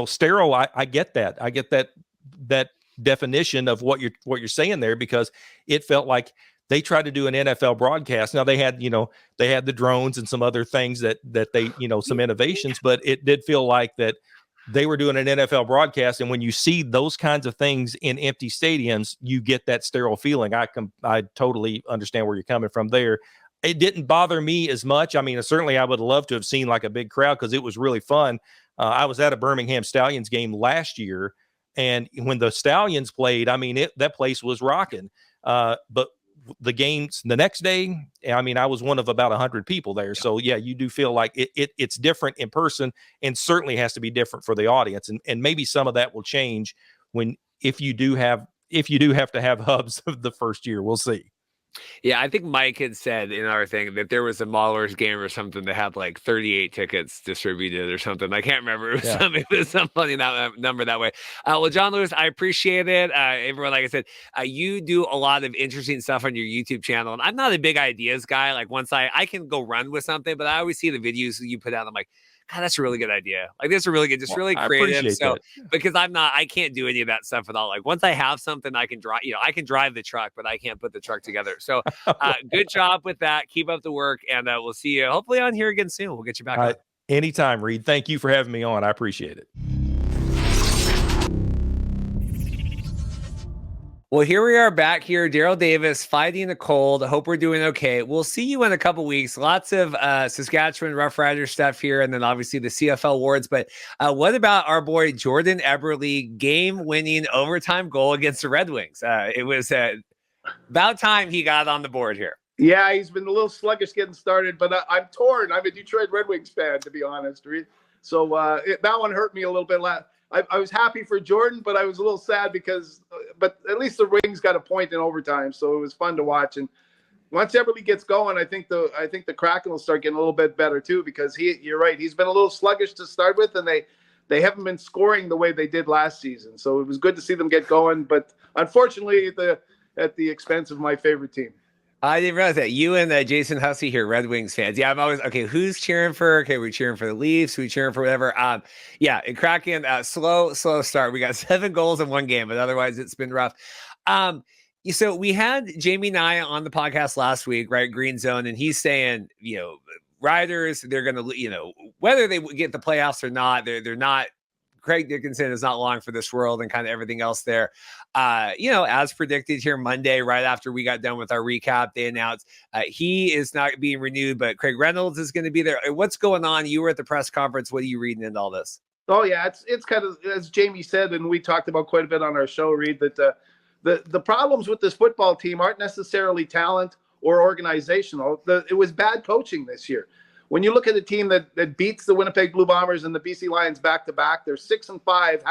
sterile. I get that. I get that definition of what you're saying there, because it felt like they tried to do an NFL broadcast. Now they had the drones and some other things that they some innovations, but it did feel like that they were doing an NFL broadcast, and when you see those kinds of things in empty stadiums, you get that sterile feeling. I totally understand where you're coming from there. It didn't bother me as much. I mean, certainly I would love to have seen like a big crowd, because it was really fun. I was at a Birmingham Stallions game last year, and when the Stallions played, I mean, that place was rocking. But the games the next day, I mean, I was one of about 100 people there. So yeah, you do feel like it's different in person, and certainly has to be different for the audience. And maybe some of that will change if you do have to have hubs of the first year. We'll see. Yeah, I think Mike had said in our thing that there was a Maulers game or something that had like 38 tickets distributed or something. I can't remember. It was some funny number that way. Well, John Lewis, I appreciate it. Everyone, like I said, you do a lot of interesting stuff on your YouTube channel, and I'm not a big ideas guy. Like once I can go run with something, but I always see the videos that you put out. I'm like, God, that's a really good idea. Like this is really good, just really creative. So because I can't do any of that stuff at all. Like once I have something, I can drive. I can drive the truck, but I can't put the truck together. So good job with that. Keep up the work, and we'll see you hopefully on here again soon. We'll get you back on. Anytime, Reed. Thank you for having me on. I appreciate it. Well, here we are back here. Darrell Davis fighting the cold. I hope we're doing okay. We'll see you in a couple weeks. Lots of Saskatchewan Roughriders stuff here, and then obviously the CFL awards. But what about our boy Jordan Eberle game-winning overtime goal against the Red Wings? It was about time he got on the board here. Yeah, he's been a little sluggish getting started, but I'm torn. I'm a Detroit Red Wings fan, to be honest. So that one hurt me a little bit. I was happy for Jordan, but I was a little sad but at least the Wings got a point in overtime, so it was fun to watch. And once Eberle gets going, I think the Kraken will start getting a little bit better too, because you're right, he's been a little sluggish to start with, and they haven't been scoring the way they did last season. So it was good to see them get going, but unfortunately at the expense of my favorite team. I didn't realize that. You and Jason Hussey here, Red Wings fans. Yeah, I'm always, okay, who's cheering for? Okay, we're cheering for the Leafs. We're cheering for whatever. Yeah, in Kraken, slow start. We got 7 goals in one game, but otherwise it's been rough. So we had Jamie Nye on the podcast last week, right? Green Zone, and he's saying, Riders, they're going to, whether they get the playoffs or not, they're not. Craig Dickinson is not long for this world, and kind of everything else there. As predicted here Monday, right after we got done with our recap, they announced he is not being renewed, but Craig Reynolds is going to be there. What's going on? You were at the press conference. What are you reading into all this? Oh yeah, it's kind of, as Jamie said, and we talked about quite a bit on our show, Reed, that the problems with this football team aren't necessarily talent or organizational. It was bad coaching this year. When you look at a team that beats the Winnipeg Blue Bombers and the BC Lions back-to-back, they're 6-5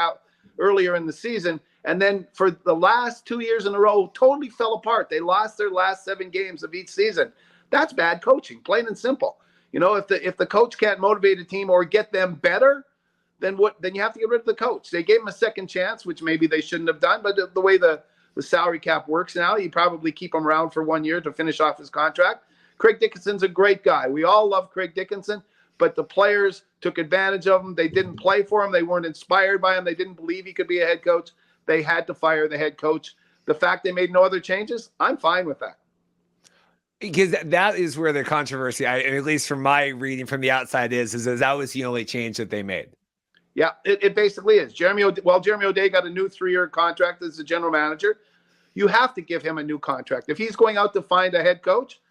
earlier in the season. And then for the last 2 years in a row, totally fell apart. They lost their last 7 games of each season. That's bad coaching, plain and simple. If the coach can't motivate a team or get them better, then you have to get rid of the coach. They gave him a second chance, which maybe they shouldn't have done. But the way the the salary cap works now, you probably keep him around for 1 year to finish off his contract. Craig Dickinson's a great guy. We all love Craig Dickinson, but the players took advantage of him. They didn't play for him. They weren't inspired by him. They didn't believe he could be a head coach. They had to fire the head coach. The fact they made no other changes, I'm fine with that. Because that is where the controversy, at least from my reading from the outside, is that was the only change that they made. Yeah, it basically is. Jeremy O'Day got a new 3-year contract as the general manager. You have to give him a new contract. If he's going out to find a head coach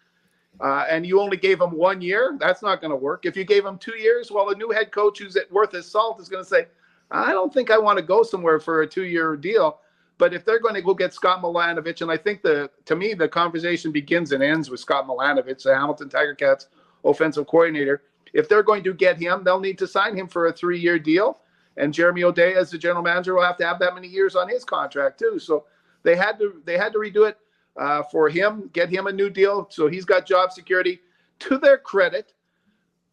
and you only gave him 1 year, that's not going to work. If you gave him 2 years, well, a new head coach who's worth his salt is going to say, I don't think I want to go somewhere for a 2-year deal. But if they're going to go get Scott Milanovich, and I think to me, the conversation begins and ends with Scott Milanovich, the Hamilton Tiger Cats offensive coordinator. If they're going to get him, they'll need to sign him for a 3-year deal. And Jeremy O'Day, as the general manager, will have to have that many years on his contract too. So they had to redo it for him, get him a new deal. So he's got job security. To their credit,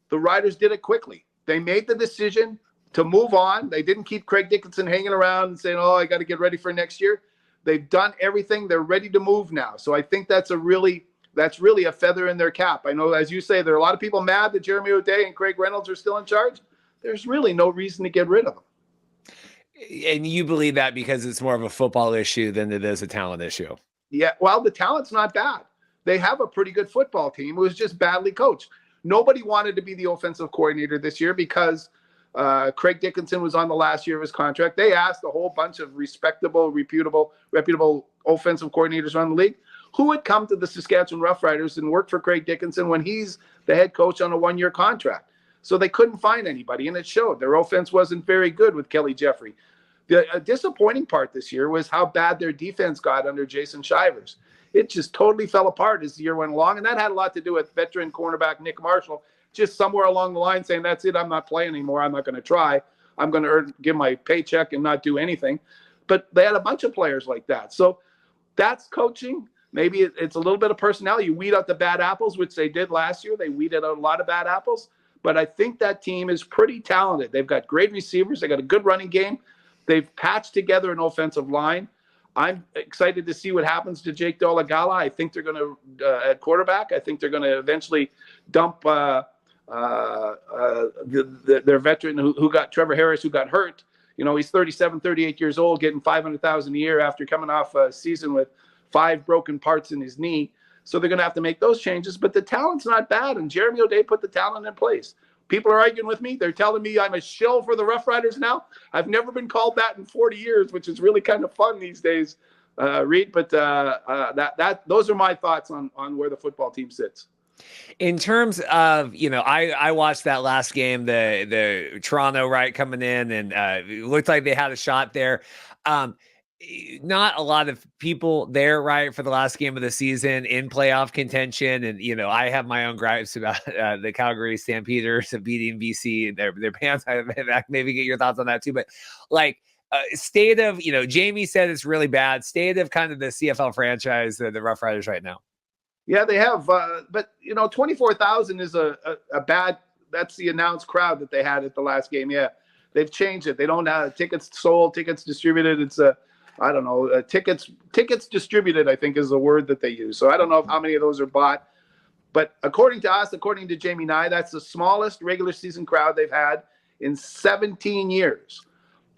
the Riders did it quickly. They made the decision to move on. They didn't keep Craig Dickinson hanging around and saying, I got to get ready for next year. They've done everything. They're ready to move now. So I think that's really a feather in their cap. I know, as you say, there are a lot of people mad that Jeremy O'Day and Craig Reynolds are still in charge. There's really no reason to get rid of them. And you believe that because it's more of a football issue than it is a talent issue? Yeah, well, the talent's not bad. They have a pretty good football team. It was just badly coached. Nobody wanted to be the offensive coordinator this year because Craig Dickinson was on the last year of his contract. They asked a whole bunch of respectable, reputable offensive coordinators around the league who would come to the Saskatchewan Roughriders and work for Craig Dickinson when he's the head coach on a 1-year contract. So they couldn't find anybody, and it showed. Their offense wasn't very good with Kelly Jeffrey. The disappointing part this year was how bad their defense got under Jason Shivers. It just totally fell apart as the year went along, and that had a lot to do with veteran cornerback Nick Marshall just somewhere along the line saying, that's it, I'm not playing anymore, I'm not going to try. I'm going to give my paycheck and not do anything. But they had a bunch of players like that. So that's coaching. Maybe it's a little bit of personality. You weed out the bad apples, which they did last year. They weeded out a lot of bad apples. But I think that team is pretty talented. They've got great receivers. They got a good running game. They've patched together an offensive line. I'm excited to see what happens to Jake Dolegala. I think they're going to, at quarterback, I think they're going to eventually dump their veteran who got Trevor Harris, who got hurt. You know, he's 37, 38 years old, getting $500,000 a year after coming off a season with 5 broken parts in his knee. So they're going to have to make those changes. But the talent's not bad, and Jeremy O'Day put the talent in place. People are arguing with me. They're telling me I'm a shill for the Rough Riders now. I've never been called that in 40 years, which is really kind of fun these days, Reed. But those are my thoughts on where the football team sits. In terms of, I watched that last game, the Toronto, right, coming in, and it looked like they had a shot there. Not a lot of people there, right, for the last game of the season in playoff contention. And, I have my own gripes about the Calgary Stampeders of beating BC, their pants. I maybe get your thoughts on that too. But state of, Jamie said it's really bad. State of kind of the CFL franchise, the Rough Riders right now. Yeah, they have. But 24,000 is a bad, that's the announced crowd that they had at the last game. Yeah, they've changed it. They don't have tickets sold, tickets distributed. It's tickets distributed, I think is the word that they use. So I don't know how many of those are bought. But according to us, according to Jamie Nye, that's the smallest regular season crowd they've had in 17 years.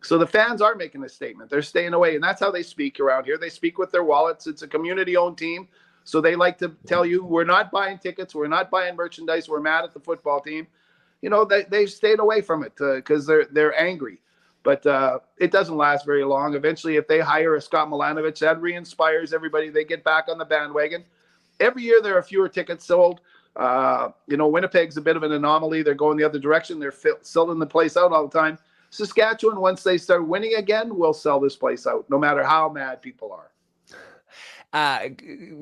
So the fans are making a statement. They're staying away. And that's how they speak around here. They speak with their wallets. It's a community-owned team. So they like to tell you, we're not buying tickets. We're not buying merchandise. We're mad at the football team. They've stayed away from it because they're angry. But it doesn't last very long. Eventually, if they hire a Scott Milanovich, that re-inspires everybody. They get back on the bandwagon. Every year, there are fewer tickets sold. Winnipeg's a bit of an anomaly. They're going the other direction. They're selling the place out all the time. Saskatchewan, once they start winning again, will sell this place out, no matter how mad people are.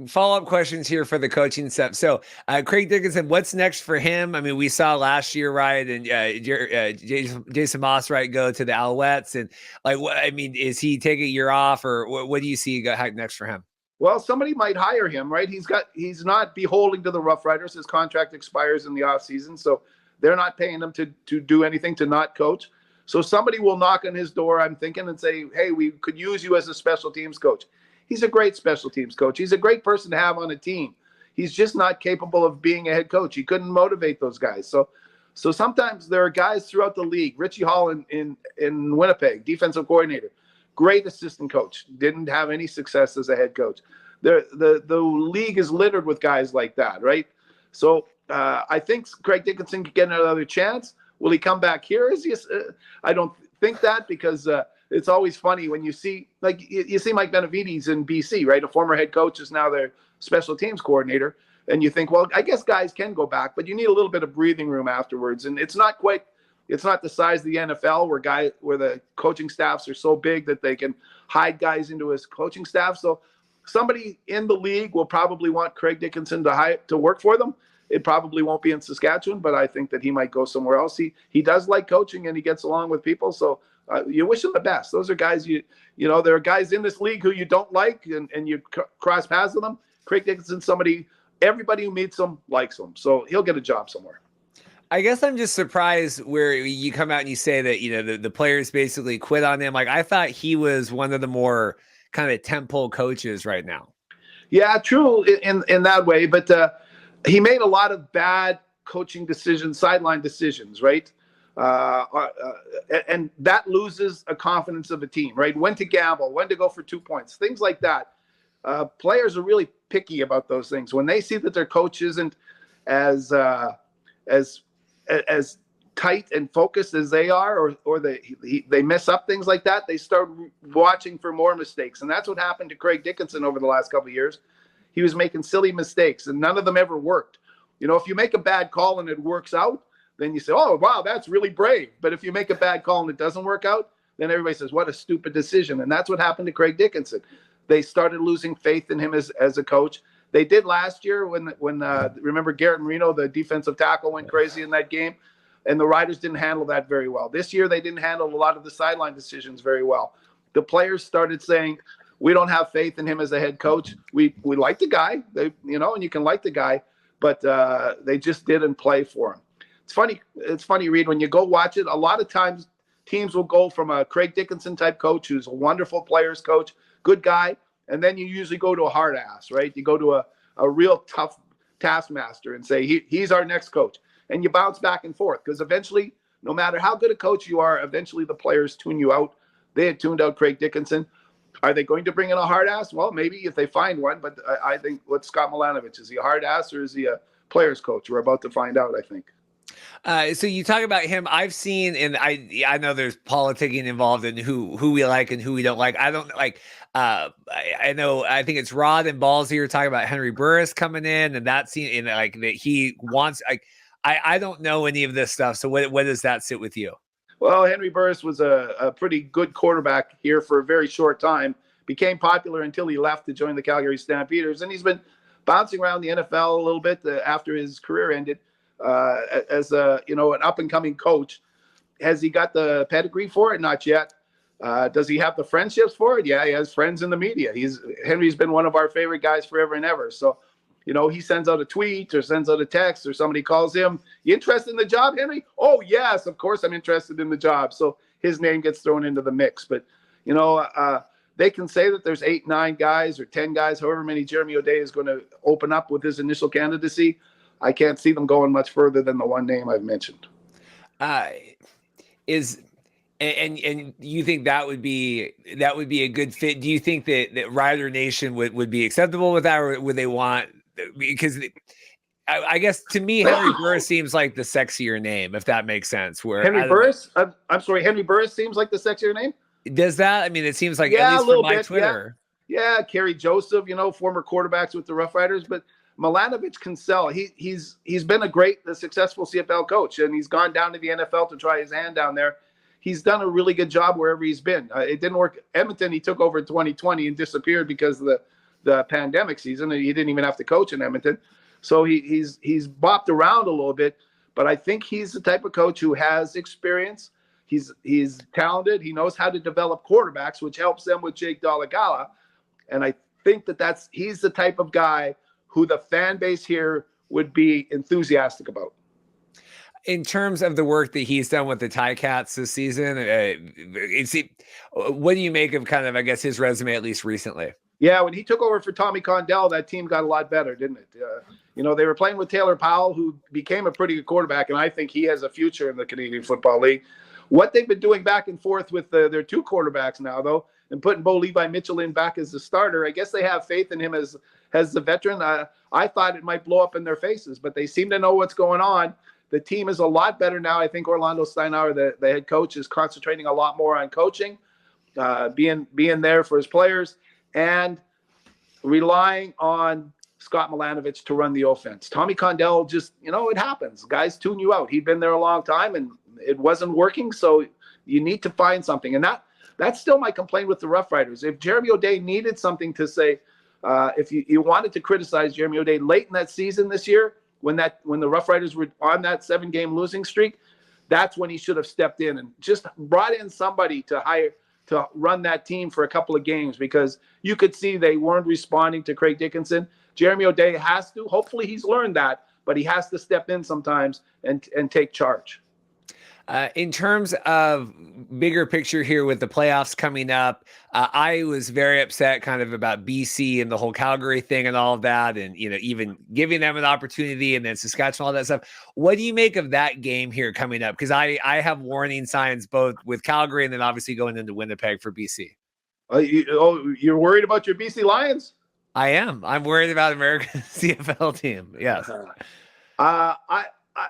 Follow-up questions here for the coaching stuff. So Craig Dickinson, what's next for him? I mean, we saw last year, right? And Jason Moss, right, go to the Alouettes. And is he taking a year off, or what do you see next for him? Well, somebody might hire him, right? He's not beholden to the Rough Riders. His contract expires in the off season. So they're not paying him to do anything, to not coach. So somebody will knock on his door, I'm thinking, and say, hey, we could use you as a special teams coach. He's a great special teams coach. He's a great person to have on a team. He's just not capable of being a head coach. He couldn't motivate those guys. So sometimes there are guys throughout the league. Richie Hall in Winnipeg, defensive coordinator, great assistant coach, didn't have any success as a head coach. The league is littered with guys like that, right? So I think Craig Dickinson could get another chance. Will he come back here? I don't think that, because it's always funny when you see, like, you see Mike Benavides in BC, right? A former head coach is now their special teams coordinator. And you think, well, I guess guys can go back, but you need a little bit of breathing room afterwards. And it's not the size of the NFL where the coaching staffs are so big that they can hide guys into his coaching staff. So somebody in the league will probably want Craig Dickinson to work for them. It probably won't be in Saskatchewan, but I think that he might go somewhere else. He does like coaching and he gets along with people. So you wish him the best. Those are guys you know, there are guys in this league who you don't like and you cross paths with them. Craig Dickinson, everybody who meets him likes him. So he'll get a job somewhere. I guess I'm just surprised where you come out and you say that, you know, the players basically quit on him. Like, I thought he was one of the more kind of tentpole coaches right now. Yeah, true in that way. But he made a lot of bad coaching decisions, sideline decisions, right? And that loses a confidence of a team, right? When to gamble, when to go for 2 points, things like that. Players are really picky about those things. When they see that their coach isn't as tight and focused as they are, or they mess up things like that, they start watching for more mistakes. And that's what happened to Craig Dickinson over the last couple of years. He was making silly mistakes, and none of them ever worked. You know, if you make a bad call and it works out, then you say, oh, wow, that's really brave. But if you make a bad call and it doesn't work out, then everybody says, what a stupid decision. And that's what happened to Craig Dickinson. They started losing faith in him as a coach. They did last year when remember Garrett Marino, the defensive tackle, went crazy in that game, and the Riders didn't handle that very well. This year, they didn't handle a lot of the sideline decisions very well. The players started saying, we don't have faith in him as a head coach. We like the guy, and you can like the guy, but they just didn't play for him. It's funny, Reed, when you go watch it, a lot of times teams will go from a Craig Dickinson type coach who's a wonderful players coach, good guy, and then you usually go to a hard ass, right? You go to a real tough taskmaster and say, he's our next coach. And you bounce back and forth, because eventually, no matter how good a coach you are, eventually the players tune you out. They had tuned out Craig Dickinson. Are they going to bring in a hard ass? Well, maybe if they find one, but I think what's Scott Milanovich? Is he a hard ass or is he a players coach? We're about to find out, I think. So you talk about him. I've seen, and I know there's politicking involved in who we like and who we don't like. I don't like. I know. I think it's Rod and Ballsy are talking about Henry Burris coming in, and that scene, and like that he wants. Like, I don't know any of this stuff. So what does that sit with you? Well, Henry Burris was a pretty good quarterback here for a very short time. Became popular until he left to join the Calgary Stampeders, and he's been bouncing around the NFL a little bit after his career ended. As an up and coming coach. Has he got the pedigree for it? Not yet. Does he have the friendships for it? Yeah, he has friends in the media. Henry's been one of our favorite guys forever and ever. So, he sends out a tweet or sends out a text, or somebody calls him, you interested in the job, Henry? Oh, yes, of course I'm interested in the job. So his name gets thrown into the mix. But, they can say that there's 8, 9 guys or 10 guys, however many Jeremy O'Day is going to open up with his initial candidacy. I can't see them going much further than the one name I've mentioned. And you think that would be a good fit? Do you think that Rider Nation would be acceptable with that, or would they want? Because I guess to me, Henry Burris seems like the sexier name, if that makes sense. Where Henry Burris? I'm sorry, Henry Burris seems like the sexier name. Does that? I mean, it seems like, at least from my Twitter. Yeah, Kerry Joseph, former quarterbacks with the Roughriders, but Milanovich can sell. He's been a successful CFL coach, and he's gone down to the NFL to try his hand down there. He's done a really good job wherever he's been. It didn't work. Edmonton, he took over in 2020 and disappeared because of the pandemic season. And he didn't even have to coach in Edmonton. So he's bopped around a little bit, but I think he's the type of coach who has experience. He's talented. He knows how to develop quarterbacks, which helps them with Jake Dolegala. And I think he's the type of guy who the fan base here would be enthusiastic about. In terms of the work that he's done with the Ticats this season, what do you make of kind of, I guess, his resume, at least recently? Yeah, when he took over for Tommy Condell, that team got a lot better, didn't it? They were playing with Taylor Powell, who became a pretty good quarterback, and I think he has a future in the Canadian Football League. What they've been doing back and forth with their two quarterbacks now, though, and putting Bo Levi Mitchell in back as the starter, I guess they have faith in him as the veteran. I thought it might blow up in their faces, but they seem to know what's going on. The team is a lot better now. I think Orlando Steinauer, the head coach, is concentrating a lot more on coaching, being there for his players, and relying on Scott Milanovich to run the offense. Tommy Condell just, it happens. Guys tune you out. He'd been there a long time, and it wasn't working, so you need to find something. And that's still my complaint with the Roughriders. If Jeremy O'Day needed something to say, if you wanted to criticize Jeremy O'Day late in that season this year, when the Roughriders were on that 7-game losing streak, that's when he should have stepped in and just brought in somebody to run that team for a couple of games, because you could see they weren't responding to Craig Dickinson. Jeremy O'Day has to. Hopefully he's learned that, but he has to step in sometimes and take charge. In terms of bigger picture here with the playoffs coming up, I was very upset kind of about BC and the whole Calgary thing and all of that, and even giving them an opportunity, and then Saskatchewan, all that stuff. What do you make of that game here coming up? Because I have warning signs both with Calgary and then obviously going into Winnipeg for BC. You're worried about your BC Lions? I am. I'm worried about America's CFL team. Yes.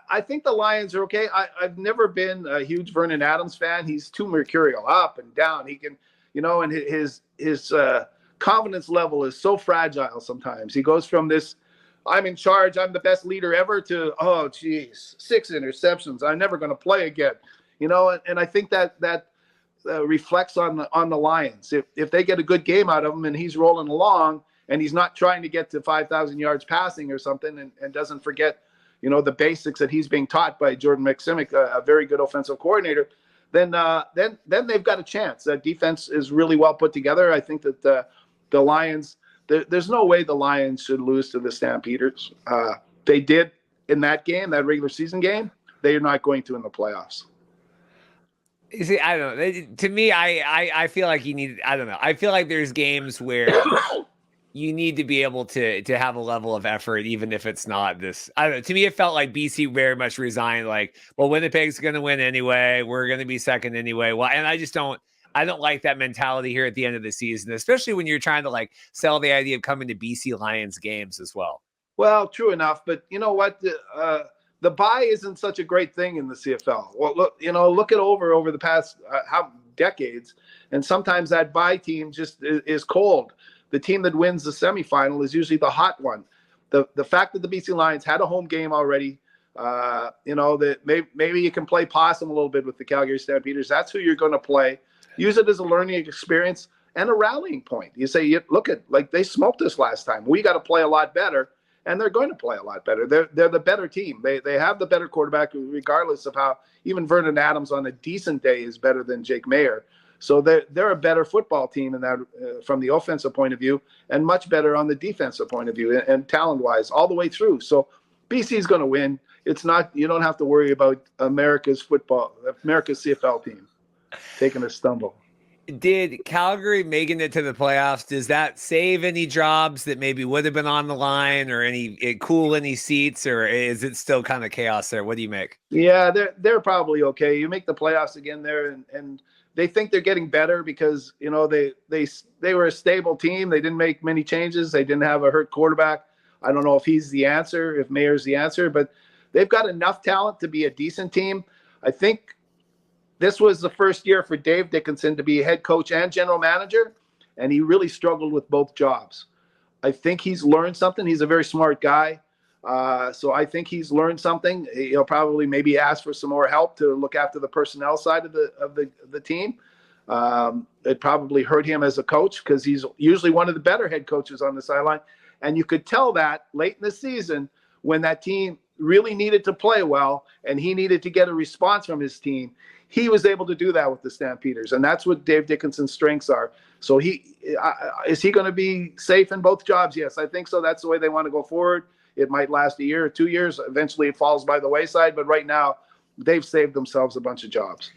I think the Lions are okay. I've never been a huge Vernon Adams fan. He's too mercurial, up and down. He can, and his confidence level is so fragile sometimes. He goes from this, I'm in charge, I'm the best leader ever, to, oh, geez, 6 interceptions, I'm never going to play again. And I think that reflects on the Lions. If they get a good game out of him and he's rolling along and he's not trying to get to 5,000 yards passing or something, and doesn't forget the basics that he's being taught by Jordan McSimic, a very good offensive coordinator, then they've got a chance. That defense is really well put together. I think that the Lions, there's no way the Lions should lose to the Stampeders. They did in that game, that regular season game. They are not going to in the playoffs. You see, I don't know. To me, I feel like you need, I don't know. I feel like there's games where you need to be able to have a level of effort, even if it's not this. I don't know. To me, it felt like BC very much resigned. Like, well, Winnipeg's going to win anyway. We're going to be second anyway. Well, and I don't like that mentality here at the end of the season, especially when you're trying to sell the idea of coming to BC Lions games as well. Well, true enough, but you know what? The bye isn't such a great thing in the CFL. Well, look it over the past decades, and sometimes that bye team just is cold. The team that wins the semifinal is usually the hot one. The fact that the BC Lions had a home game already, that maybe you can play possum a little bit with the Calgary Stampeders. That's who you're going to play. Use it as a learning experience and a rallying point. You say, look at, they smoked us last time. We got to play a lot better, and they're going to play a lot better. They're the better team. They have the better quarterback, regardless of how even Vernon Adams on a decent day is better than Jake Mayer. So they're a better football team in that from the offensive point of view, and much better on the defensive point of view and talent-wise all the way through. So BC is going to win. It's not, you don't have to worry about America's CFL team taking a stumble. Did Calgary making it to the playoffs, does that save any jobs that maybe would have been on the line, or cool any seats, or is it still kind of chaos there? What do you make? Yeah, they're probably okay. You make the playoffs again there, and they think they're getting better because they were a stable team. They didn't make many changes. They didn't have a hurt quarterback. I don't know if he's the answer, if Mayer's the answer, but they've got enough talent to be a decent team. I think this was the first year for Dave Dickinson to be head coach and general manager, and he really struggled with both jobs. I think he's learned something. He's a very smart guy. So I think he's learned something. He'll probably maybe ask for some more help to look after the personnel side of the team. It probably hurt him as a coach because he's usually one of the better head coaches on the sideline. And you could tell that late in the season when that team really needed to play well and he needed to get a response from his team. He was able to do that with the Stampeders, and that's what Dave Dickinson's strengths are. So is he going to be safe in both jobs? Yes, I think so. That's the way they want to go forward. It might last a year or 2 years. Eventually it falls by the wayside. But right now, they've saved themselves a bunch of jobs.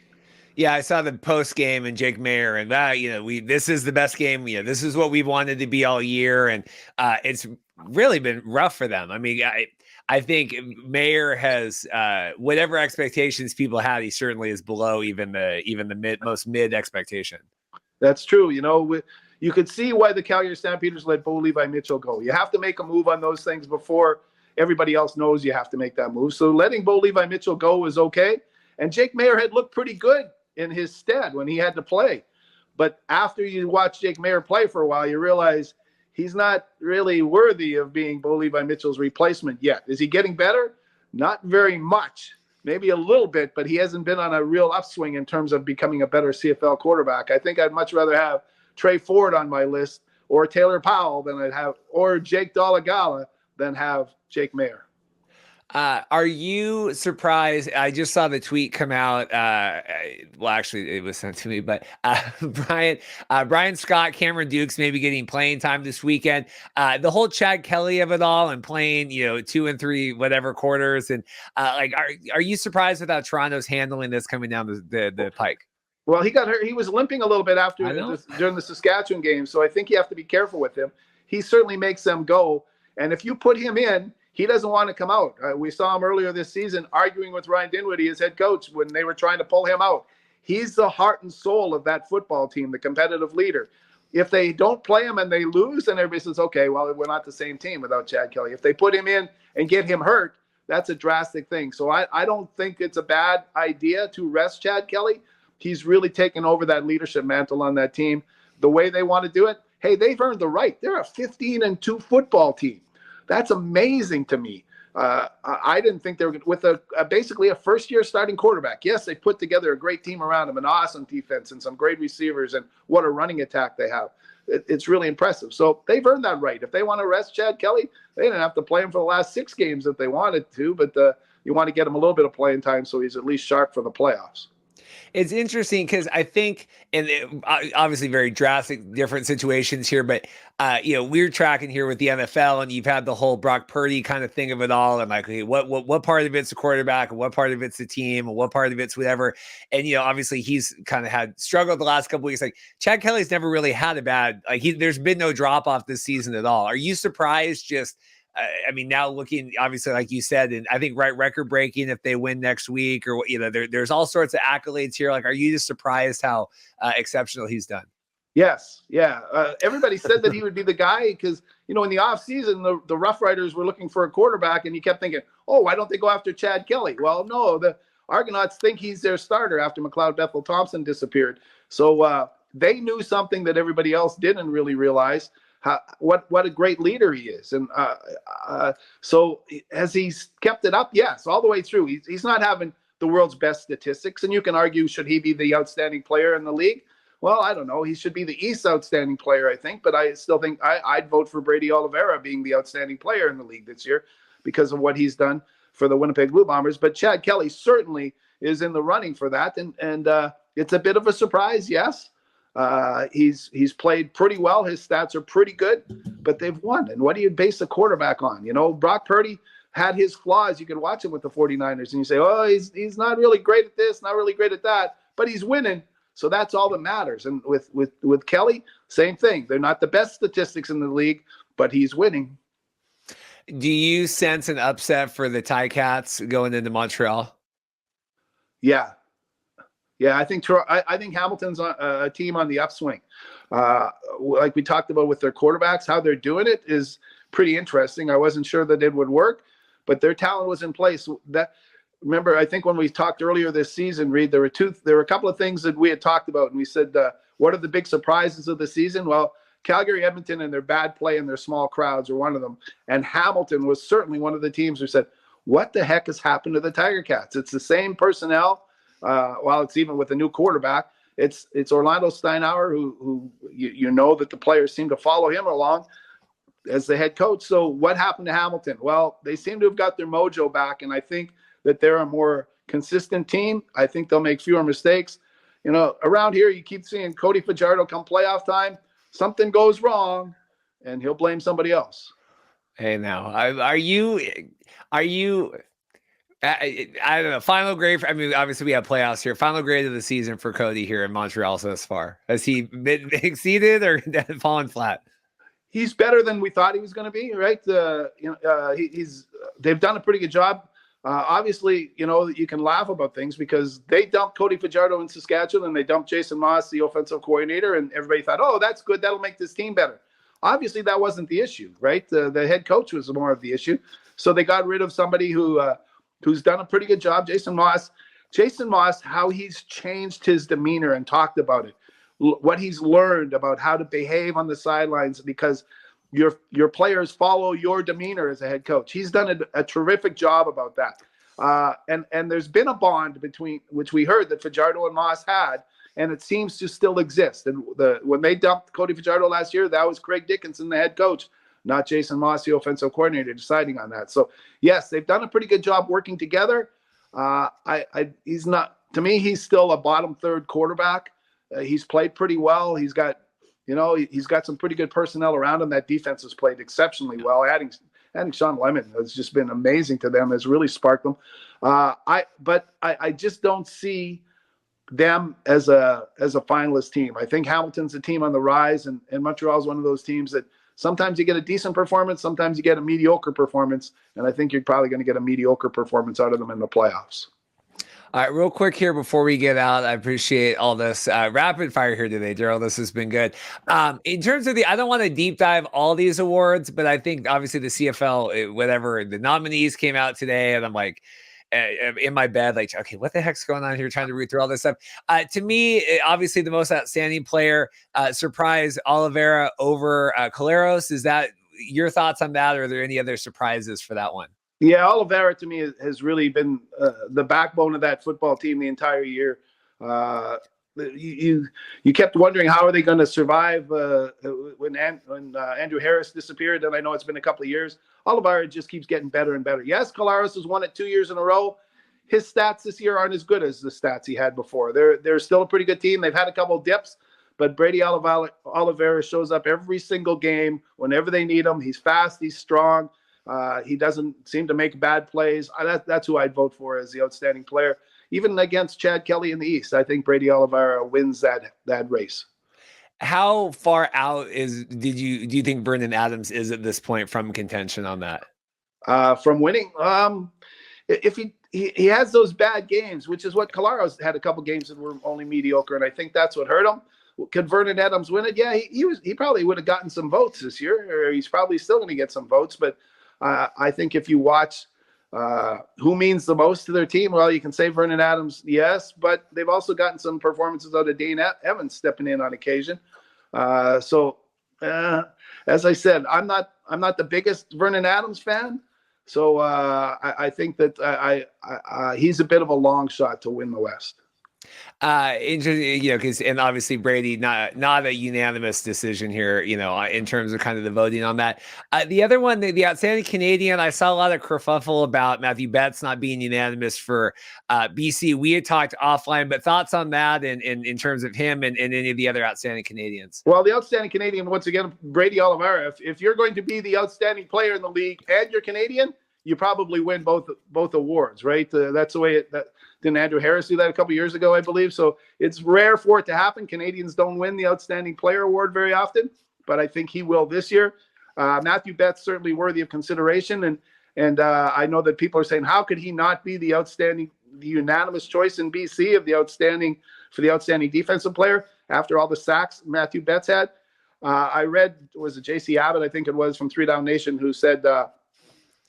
Yeah, I saw the post game and Jake Mayer and that, this is the best game. This is what we've wanted to be all year. And it's really been rough for them. I mean, I think Mayer has whatever expectations people had, he certainly is below even the most mid expectation. That's true. You could see why the Calgary Stampeders let Bo Levi Mitchell go. You have to make a move on those things before everybody else knows you have to make that move. So letting Bo Levi Mitchell go was okay. And Jake Mayer had looked pretty good in his stead when he had to play. But after you watch Jake Mayer play for a while, you realize he's not really worthy of being Bo Levi Mitchell's replacement yet. Is he getting better? Not very much. Maybe a little bit, but he hasn't been on a real upswing in terms of becoming a better CFL quarterback. I think I'd much rather have Trey Ford on my list or Taylor Powell than I'd have, or Jake Dolegala than have Jake Mayer. Are you surprised? I just saw the tweet come out. Well, actually, it was sent to me, but Brian Scott, Cameron Dukes maybe getting playing time this weekend. The whole Chad Kelly of it all and playing, 2 and 3 whatever quarters, and are you surprised with how Toronto's handling this coming down the pike? Well, he got hurt. He was limping a little bit during the Saskatchewan game, so I think you have to be careful with him. He certainly makes them go, and if you put him in, he doesn't want to come out. We saw him earlier this season arguing with Ryan Dinwiddie, his head coach, when they were trying to pull him out. He's the heart and soul of that football team, the competitive leader. If they don't play him and they lose, then everybody says, okay, well, we're not the same team without Chad Kelly. If they put him in and get him hurt, that's a drastic thing. So I don't think it's a bad idea to rest Chad Kelly. He's really taken over that leadership mantle on that team. The way they want to do it, hey, they've earned the right. They're a 15-2 football team. That's amazing to me. I didn't think they were with basically a first-year starting quarterback. Yes, they put together a great team around him, an awesome defense, and some great receivers, and what a running attack they have. It's really impressive. So they've earned that right. If they want to rest Chad Kelly, they didn't have to play him for the last 6 games if they wanted to, but you want to get him a little bit of playing time so he's at least sharp for the playoffs. It's interesting because I think, and obviously very drastic, different situations here, but we're tracking here with the NFL, and you've had the whole Brock Purdy kind of thing of it all, and like, what part of it's the quarterback, and what part of it's the team, and what part of it's whatever, and obviously he's kind of had struggled the last couple weeks. Like Chad Kelly's never really had a bad, there's been no drop off this season at all. Are you surprised? Just now looking, obviously, like you said, and I think record breaking if they win next week, or there's all sorts of accolades here. Like, are you just surprised how exceptional he's done? Yes, yeah. Everybody said that he would be the guy because in the offseason the Roughriders were looking for a quarterback, and you kept thinking, oh, why don't they go after Chad Kelly? Well, no, the Argonauts think he's their starter after McLeod Bethel Thompson disappeared. So they knew something that everybody else didn't really realize. What a great leader he is. And so has he kept it up? Yes, all the way through. He's not having the world's best statistics. And you can argue, should he be the outstanding player in the league? Well, I don't know. He should be the East's outstanding player, I think. But I still think I'd vote for Brady Oliveira being the outstanding player in the league this year because of what he's done for the Winnipeg Blue Bombers. But Chad Kelly certainly is in the running for that. And it's a bit of a surprise, yes. He's played pretty well. His stats are pretty good, but they've won. And what do you base a quarterback on? Brock Purdy had his flaws. You could watch him with the 49ers and you say, oh, he's not really great at this, not really great at that, but he's winning. So that's all that matters. And with Kelly, same thing. They're not the best statistics in the league, but he's winning. Do you sense an upset for the Ticats going into Montreal? Yeah. Yeah, I think Hamilton's a team on the upswing. Like we talked about with their quarterbacks, how they're doing it is pretty interesting. I wasn't sure that it would work, but their talent was in place. Remember, I think when we talked earlier this season, Reed, there were a couple of things that we had talked about, and we said, what are the big surprises of the season? Well, Calgary, Edmonton, and their bad play and their small crowds are one of them. And Hamilton was certainly one of the teams who said, what the heck has happened to the Tiger Cats? It's the same personnel. While it's even with a new quarterback, it's Orlando Steinauer who that the players seem to follow him along as the head coach. So what happened to Hamilton? Well, they seem to have got their mojo back, and I think that they're a more consistent team. I think they'll make fewer mistakes. Around here you keep seeing Cody Fajardo come playoff time, something goes wrong, and he'll blame somebody else. Hey, now, are you? I don't know. Final grade. I mean, obviously we have playoffs here. Final grade of the season for Cody here in Montreal so far. Has he been exceeded or fallen flat? He's better than we thought he was going to be, right? They've done a pretty good job. Obviously, you can laugh about things because they dumped Cody Fajardo in Saskatchewan and they dumped Jason Moss, the offensive coordinator, and everybody thought, oh, that's good. That'll make this team better. Obviously, that wasn't the issue, right? The head coach was more of the issue. So they got rid of somebody who's done a pretty good job, Jason Moss. Jason Moss, how he's changed his demeanor and talked about it, what he's learned about how to behave on the sidelines because your players follow your demeanor as a head coach. He's done a terrific job about that. And there's been a bond between which we heard that Fajardo and Moss had, and it seems to still exist. And when they dumped Cody Fajardo last year, that was Craig Dickinson, the head coach, not Jason Moss, the offensive coordinator, deciding on that. So yes, they've done a pretty good job working together. He's not, to me, he's still a bottom third quarterback. He's played pretty well. He's got some pretty good personnel around him. That defense has played exceptionally well. Adding Sean Lemon has just been amazing to them, has really sparked them. But I just don't see them as a finalist team. I think Hamilton's a team on the rise, and Montreal's one of those teams that sometimes you get a decent performance, sometimes you get a mediocre performance, and I think you're probably going to get a mediocre performance out of them in the playoffs. All right, real quick here before we get out, I appreciate all this rapid fire here today, Darrell. This has been good. In terms of I don't want to deep dive all these awards, but I think obviously the CFL, whatever, the nominees came out today, and I'm like, in my bed, like, okay, what the heck's going on here? Trying to read through all this stuff. To me, obviously the most outstanding player, surprise Oliveira over Collaros. Is that your thoughts on that, or are there any other surprises for that one? Yeah, Oliveira to me has really been the backbone of that football team the entire year. You kept wondering how are they going to survive when Andrew Harris disappeared, and I know it's been a couple of years. Oliveira just keeps getting better and better. Yes, Collaros has won it 2 years in a row. His stats this year aren't as good as the stats he had before. They're still a pretty good team. They've had a couple of dips, but Brady Oliveira shows up every single game whenever they need him. He's fast. He's strong. He doesn't seem to make bad plays. That's who I'd vote for as the outstanding player. Even against Chad Kelly in the East, I think Brady Oliveira wins that race. How far out do you think Brendan Adams is at this point from contention on that? From winning? If he has those bad games, which is what Collaros had a couple games that were only mediocre, and I think that's what hurt him. Could Vernon Adams win it? Yeah, he probably would have gotten some votes this year, or he's probably still going to get some votes. But I think if you watch who means the most to their team, well, you can say Vernon Adams, yes, but they've also gotten some performances out of Dane Evans stepping in on occasion. So as I said, I'm not the biggest Vernon Adams fan. So I think that he's a bit of a long shot to win the West. Interesting, because and obviously Brady not a unanimous decision here, in terms of kind of the voting on that. The other one, the outstanding Canadian, I saw a lot of kerfuffle about Matthew Betts not being unanimous for BC. We had talked offline, but thoughts on that and in terms of him and any of the other outstanding Canadians? Well, the outstanding Canadian, once again, Brady Oliveira. If you're going to be the outstanding player in the league and you're Canadian, you probably win both awards, right? That's the way didn't Andrew Harris do that a couple of years ago, I believe? So it's rare for it to happen. Canadians don't win the Outstanding Player Award very often, but I think he will this year. Matthew Betts certainly worthy of consideration, and I know that people are saying, how could he not be the unanimous choice in BC for the outstanding defensive player after all the sacks Matthew Betts had? I read, was it J.C. Abbott, I think it was, from 3 Down Nation, who said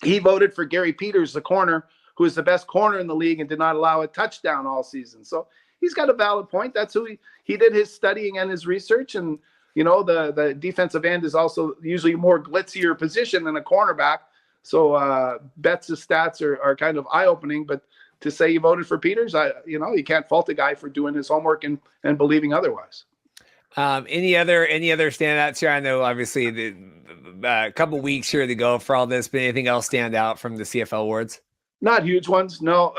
he voted for Gary Peters, the corner, who is the best corner in the league and did not allow a touchdown all season. So he's got a valid point. That's who he did his studying and his research. And, the defensive end is also usually a more glitzier position than a cornerback. So Betts' stats are kind of eye-opening. But to say he voted for Peters, you can't fault a guy for doing his homework and believing otherwise. Any other standouts here? I know obviously a couple weeks here to go for all this, but anything else stand out from the CFL awards? Not huge ones, no.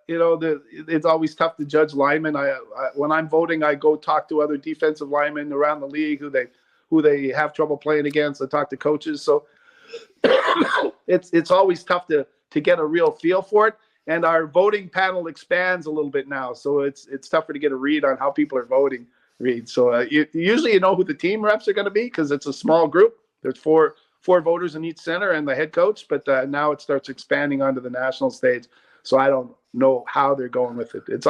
It's always tough to judge linemen. When I'm voting, I go talk to other defensive linemen around the league who they have trouble playing against. I talk to coaches, so it's always tough to get a real feel for it. and our voting panel expands a little bit now, so it's tougher to get a read on how people are voting. So usually you know who the team reps are going to be because it's a small group. There's four voters in each center and the head coach, but now it starts expanding onto the national stage. So I don't know how they're going with it. It's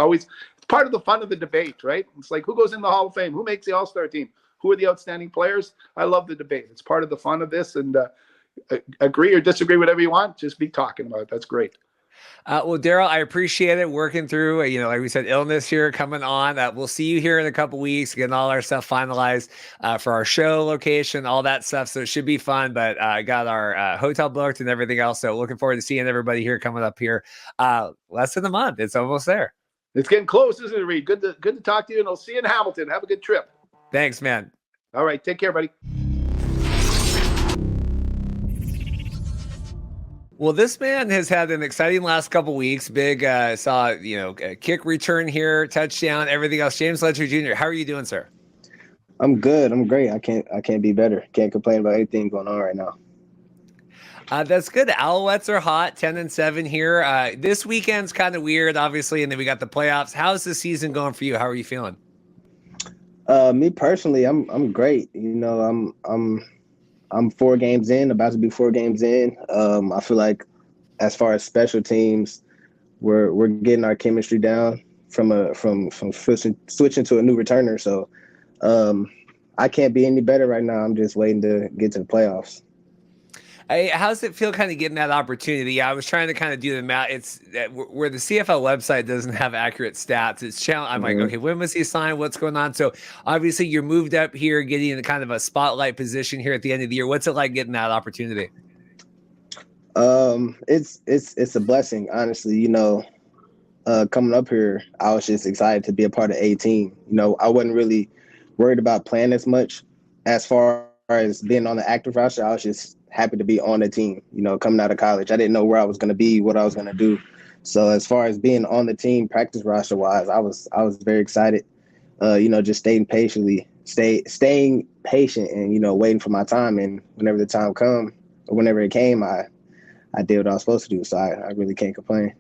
part of the fun of the debate, right? It's like, who goes in the Hall of Fame? Who makes the All-Star team? Who are the outstanding players? I love the debate. It's part of the fun of this, and agree or disagree, whatever you want, just be talking about it. That's great. Well, Darrell, I appreciate it working through, like we said, illness here coming on. We'll see you here in a couple weeks, getting all our stuff finalized for our show location, all that stuff. So it should be fun, but I got our hotel booked and everything else. So looking forward to seeing everybody here coming up here less than a month. It's almost there. It's getting close, isn't it, Reed? Good to talk to you, and I'll see you in Hamilton. Have a good trip. Thanks, man. All right. Take care, buddy. Well, this man has had an exciting last couple weeks. Big saw, a kick return here, touchdown, everything else. James Letcher Jr., how are you doing, sir? I'm good. I'm great. I can't be better. Can't complain about anything going on right now. That's good. The Alouettes are hot, 10-7 here. This weekend's kind of weird, obviously, and then we got the playoffs. How's the season going for you? How are you feeling? Me personally, I'm great. I'm 4 games in, about to be 4 games in. I feel like as far as special teams, we're getting our chemistry down from switching to a new returner. So I can't be any better right now. I'm just waiting to get to the playoffs. Hey, how's it feel kind of getting that opportunity? I was trying to kind of do the math. It's where the CFL website doesn't have accurate stats. It's challenge. I'm like, okay, when was he signed? What's going on? So obviously you're moved up here, getting in kind of a spotlight position here at the end of the year. What's it like getting that opportunity? It's a blessing, honestly. Coming up here, I was just excited to be a part of a team. I wasn't really worried about playing as much as far as being on the active roster. I was just happy to be on the team, coming out of college. I didn't know where I was going to be, what I was going to do. So as far as being on the team practice roster wise, I was very excited, just staying patient and, waiting for my time. And whenever the time come or whenever it came, I did what I was supposed to do. So I really can't complain.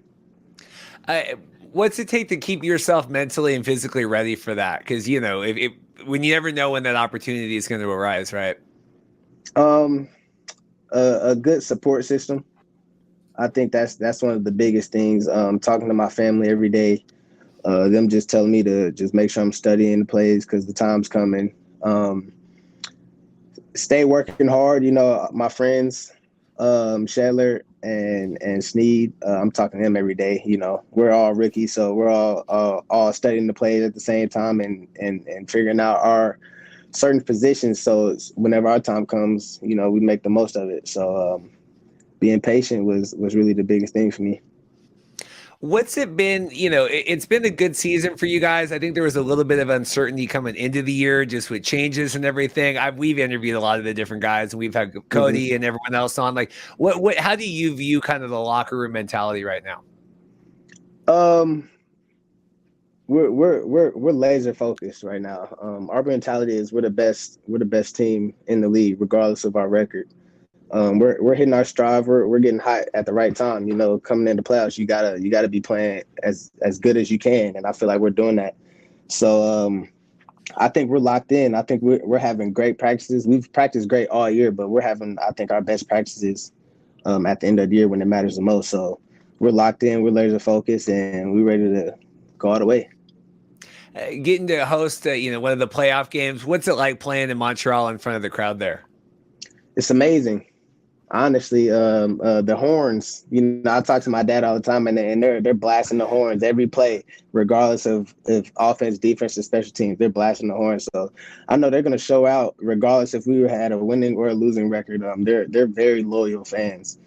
What's it take to keep yourself mentally and physically ready for that? Because, when you never know when that opportunity is going to arise, right? A good support system. I think that's one of the biggest things. Talking to my family every day, them just telling me to just make sure I'm studying the plays because the time's coming. Stay working hard. My friends, Shedler and Sneed, I'm talking to him every day. We're all rookies, so we're all studying the plays at the same time and figuring out our certain positions, so whenever our time comes, we make the most of it. So being patient was really the biggest thing for me. What's it been? It's been a good season for you guys. I think there was a little bit of uncertainty coming into the year, just with changes and everything. We've interviewed a lot of the different guys, and we've had Cody and everyone else on. Like, how do you view kind of the locker room mentality right now? We're laser focused right now. Our mentality is we're the best team in the league, regardless of our record. We're hitting our stride. We're getting hot at the right time. Coming into playoffs, you gotta be playing as good as you can, and I feel like we're doing that. So I think we're locked in. I think we're having great practices. We've practiced great all year, but we're having, I think, our best practices at the end of the year when it matters the most. So we're locked in. We're laser focused, and we're ready to go all the way. Getting to host, one of the playoff games. What's it like playing in Montreal in front of the crowd there? It's amazing. Honestly, the horns, I talk to my dad all the time, and they're blasting the horns every play, regardless of if offense, defense, or special teams. They're blasting the horns. So I know they're going to show out, regardless if we had a winning or a losing record. They're very loyal fans.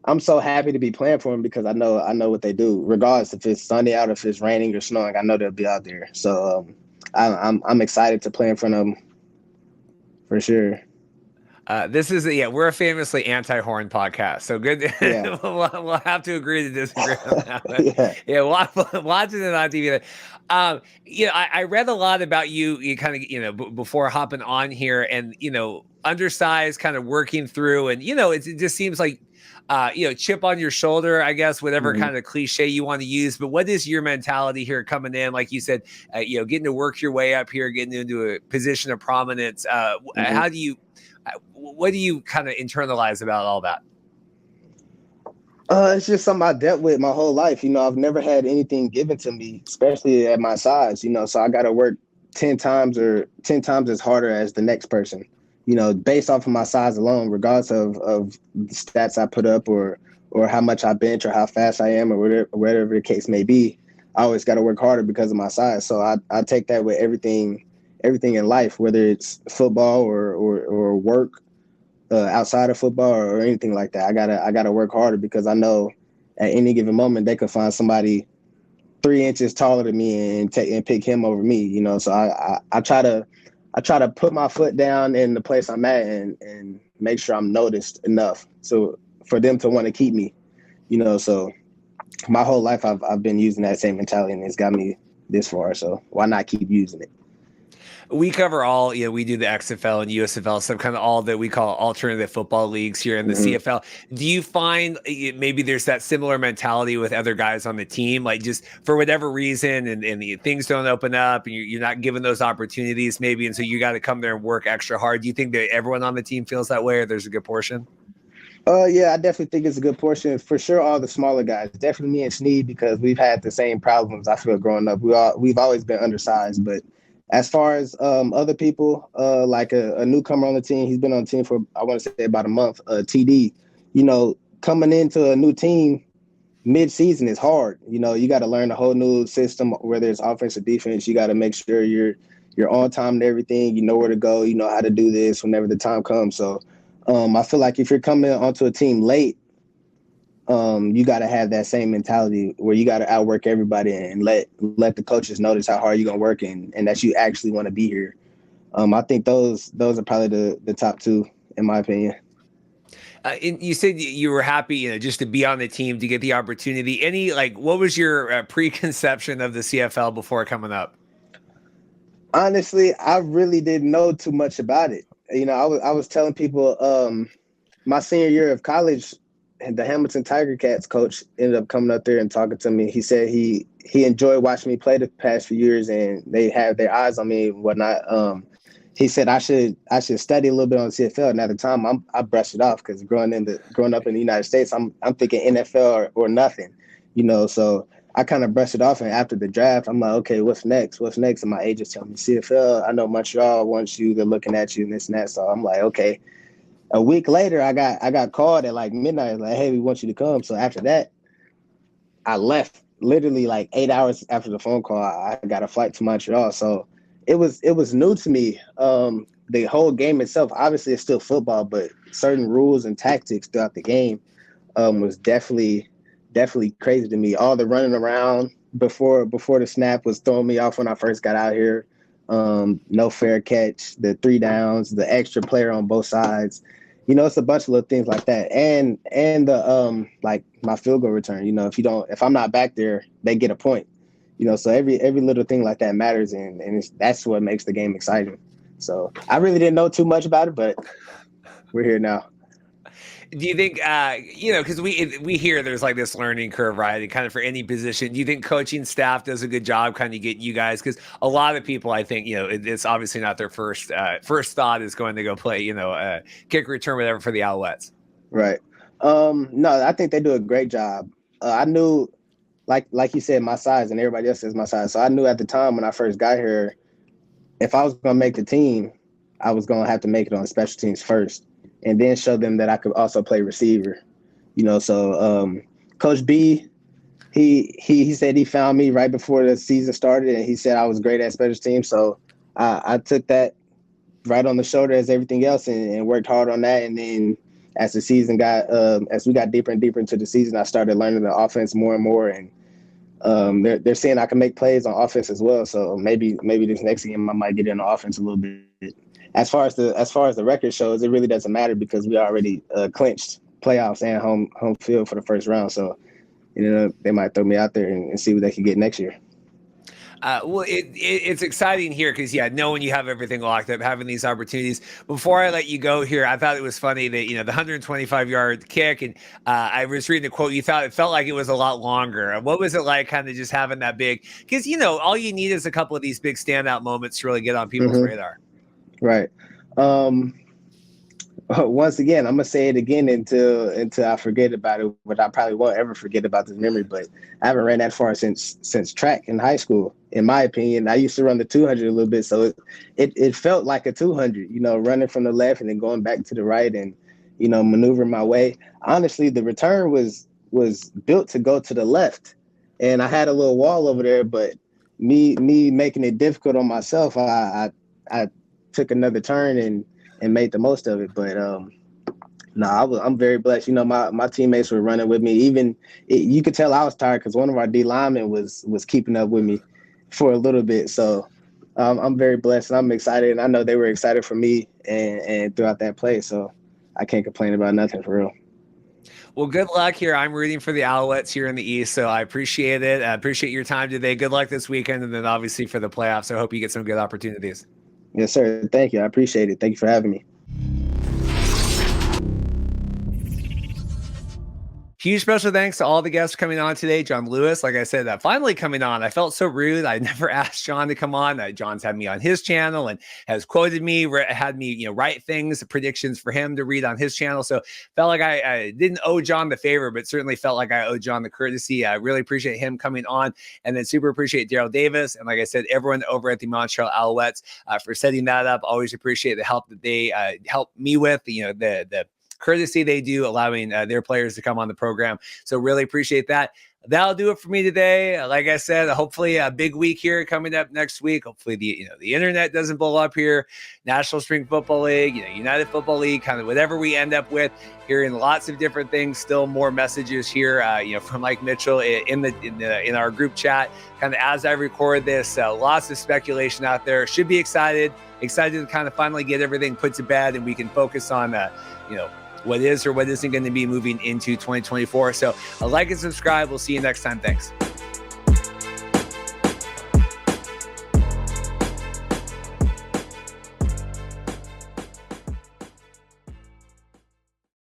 I'm so happy to be playing for them because I know what they do. Regardless if it's sunny out, if it's raining or snowing, I know they'll be out there. So I'm excited to play in front of them for sure. We're a famously anti-horn podcast, so good. Yeah. we'll have to agree to disagree on that. Watching it on TV. I read a lot about you. You kind of, before hopping on here, and undersized, kind of working through, and it just seems like, chip on your shoulder, I guess, whatever kind of cliche you want to use. But what is your mentality here coming in? Like you said, getting to work your way up here, getting into a position of prominence. What do you kind of internalize about all that? It's just something I dealt with my whole life. I've never had anything given to me, especially at my size, so I got to work 10 times as harder as the next person, based off of my size alone, regardless of the stats I put up or how much I bench or how fast I am or whatever the case may be. I always got to work harder because of my size. So I take that with everything in life, whether it's football or work. Outside of football or anything like that, I gotta work harder because I know at any given moment they could find somebody 3 inches taller than me and pick him over me. So I try to put my foot down in the place I'm at and make sure I'm noticed enough so for them to want to keep me. So my whole life I've been using that same mentality and it's got me this far. So why not keep using it? We cover all, we do the XFL and USFL stuff, kind of all that we call alternative football leagues here in the CFL. Do you find maybe there's that similar mentality with other guys on the team, like just for whatever reason and things don't open up and you're not given those opportunities maybe, and so you got to come there and work extra hard? Do you think that everyone on the team feels that way, or there's a good portion? Yeah, I definitely think it's a good portion. For sure, all the smaller guys, definitely me and Sneed, because we've had the same problems, I feel, growing up. We've always been undersized, but as far as other people, like a newcomer on the team, he's been on the team for, I want to say, about a month, TD, coming into a new team mid-season is hard. You got to learn a whole new system, whether it's offense or defense. You got to make sure you're on time and everything. You know where to go. You know how to do this whenever the time comes. So I feel like if you're coming onto a team late, you got to have that same mentality where you got to outwork everybody and let the coaches notice how hard you're going to work and that you actually want to be here. I think those are probably the top two, in my opinion. And you said you were happy, just to be on the team, to get the opportunity. What was your preconception of the CFL before coming up? Honestly, I really didn't know too much about it. I was telling people my senior year of college, the Hamilton Tiger Cats coach ended up coming up there and talking to me. He said he enjoyed watching me play the past few years and they have their eyes on me and whatnot. He said I should study a little bit on the CFL. And at the time, I brushed it off because growing up in the United States, I'm thinking NFL or nothing, So I kind of brushed it off. And after the draft, I'm like, okay, what's next? And my agent's telling me CFL. I know Montreal wants you. They're looking at you and this and that. So I'm like, okay. A week later, I got called at like midnight, like, hey, we want you to come. So after that, I left literally like 8 hours after the phone call. I got a flight to Montreal. So it was new to me. The whole game itself, obviously it's still football, but certain rules and tactics throughout the game was definitely crazy to me. All the running around before the snap was throwing me off when I first got out here. No fair catch, the 3 downs, the extra player on both sides. It's a bunch of little things like that. And the like my field goal return, if I'm not back there, they get a point. So every little thing like that matters and that's what makes the game exciting. So I really didn't know too much about it, but we're here now. Do you think, because we hear there's like this learning curve, right? And kind of for any position, do you think coaching staff does a good job kind of getting you guys? Because a lot of people, I think, it's obviously not their first thought is going to go play, kick return, whatever, for the Alouettes. Right. No, I think they do a great job. I knew, like you said, my size and everybody else says my size. So I knew at the time when I first got here, if I was going to make the team, I was going to have to make it on special teams first. And then show them that I could also play receiver, So Coach B, he said he found me right before the season started, and he said I was great at special teams. So I took that right on the shoulder as everything else, and worked hard on that. And then as the season as we got deeper and deeper into the season, I started learning the offense more and more. And they're saying I can make plays on offense as well. So maybe this next game I might get in on offense a little bit. As far as the record shows, it really doesn't matter because we already clinched playoffs and home field for the first round. So, they might throw me out there and see what they can get next year. Well, it's exciting here because, knowing you have everything locked up, having these opportunities. Before I let you go here, I thought it was funny that, the 125-yard kick, and I was reading the quote, you thought it felt like it was a lot longer. What was it like kind of just having that big? Because, all you need is a couple of these big standout moments to really get on people's radar. Right. Once again, I'm gonna say it again until I forget about it, but I probably won't ever forget about this memory. But I haven't ran that far since track in high school. In my opinion, I used to run the 200 a little bit, so it felt like a 200. Running from the left and then going back to the right and maneuvering my way. Honestly, the return was built to go to the left, and I had a little wall over there. But me making it difficult on myself, I took another turn and made the most of it. But I'm very blessed. My teammates were running with me. You could tell I was tired because one of our D linemen was keeping up with me for a little bit. So I'm very blessed and I'm excited. And I know they were excited for me and throughout that play. So I can't complain about nothing for real. Well, good luck here. I'm rooting for the Alouettes here in the East, so I appreciate it. I appreciate your time today. Good luck this weekend, and then obviously for the playoffs. I hope you get some good opportunities. Yes, sir. Thank you. I appreciate it. Thank you for having me. Huge special thanks to all the guests coming on today. John Lewis, like I said, finally coming on. I felt so rude. I never asked John to come on. John's had me on his channel and has quoted me, had me, write things, predictions for him to read on his channel. So felt like I didn't owe John the favor, but certainly felt like I owed John the courtesy. I really appreciate him coming on, and then super appreciate Darrell Davis. And like I said, everyone over at the Montreal Alouettes for setting that up. Always appreciate the help that they helped me with, the courtesy they do, allowing their players to come on the program. So really appreciate that. That'll do it for me today. Like I said, hopefully a big week here coming up next week. Hopefully the internet doesn't blow up here. National Spring Football League, United Football League, kind of whatever we end up with, hearing lots of different things. Still more messages here, from Mike Mitchell in our group chat. Kind of as I record this, lots of speculation out there. Should be excited to kind of finally get everything put to bed, and we can focus on what is or what isn't going to be moving into 2024. So like and subscribe. We'll see you next time. Thanks.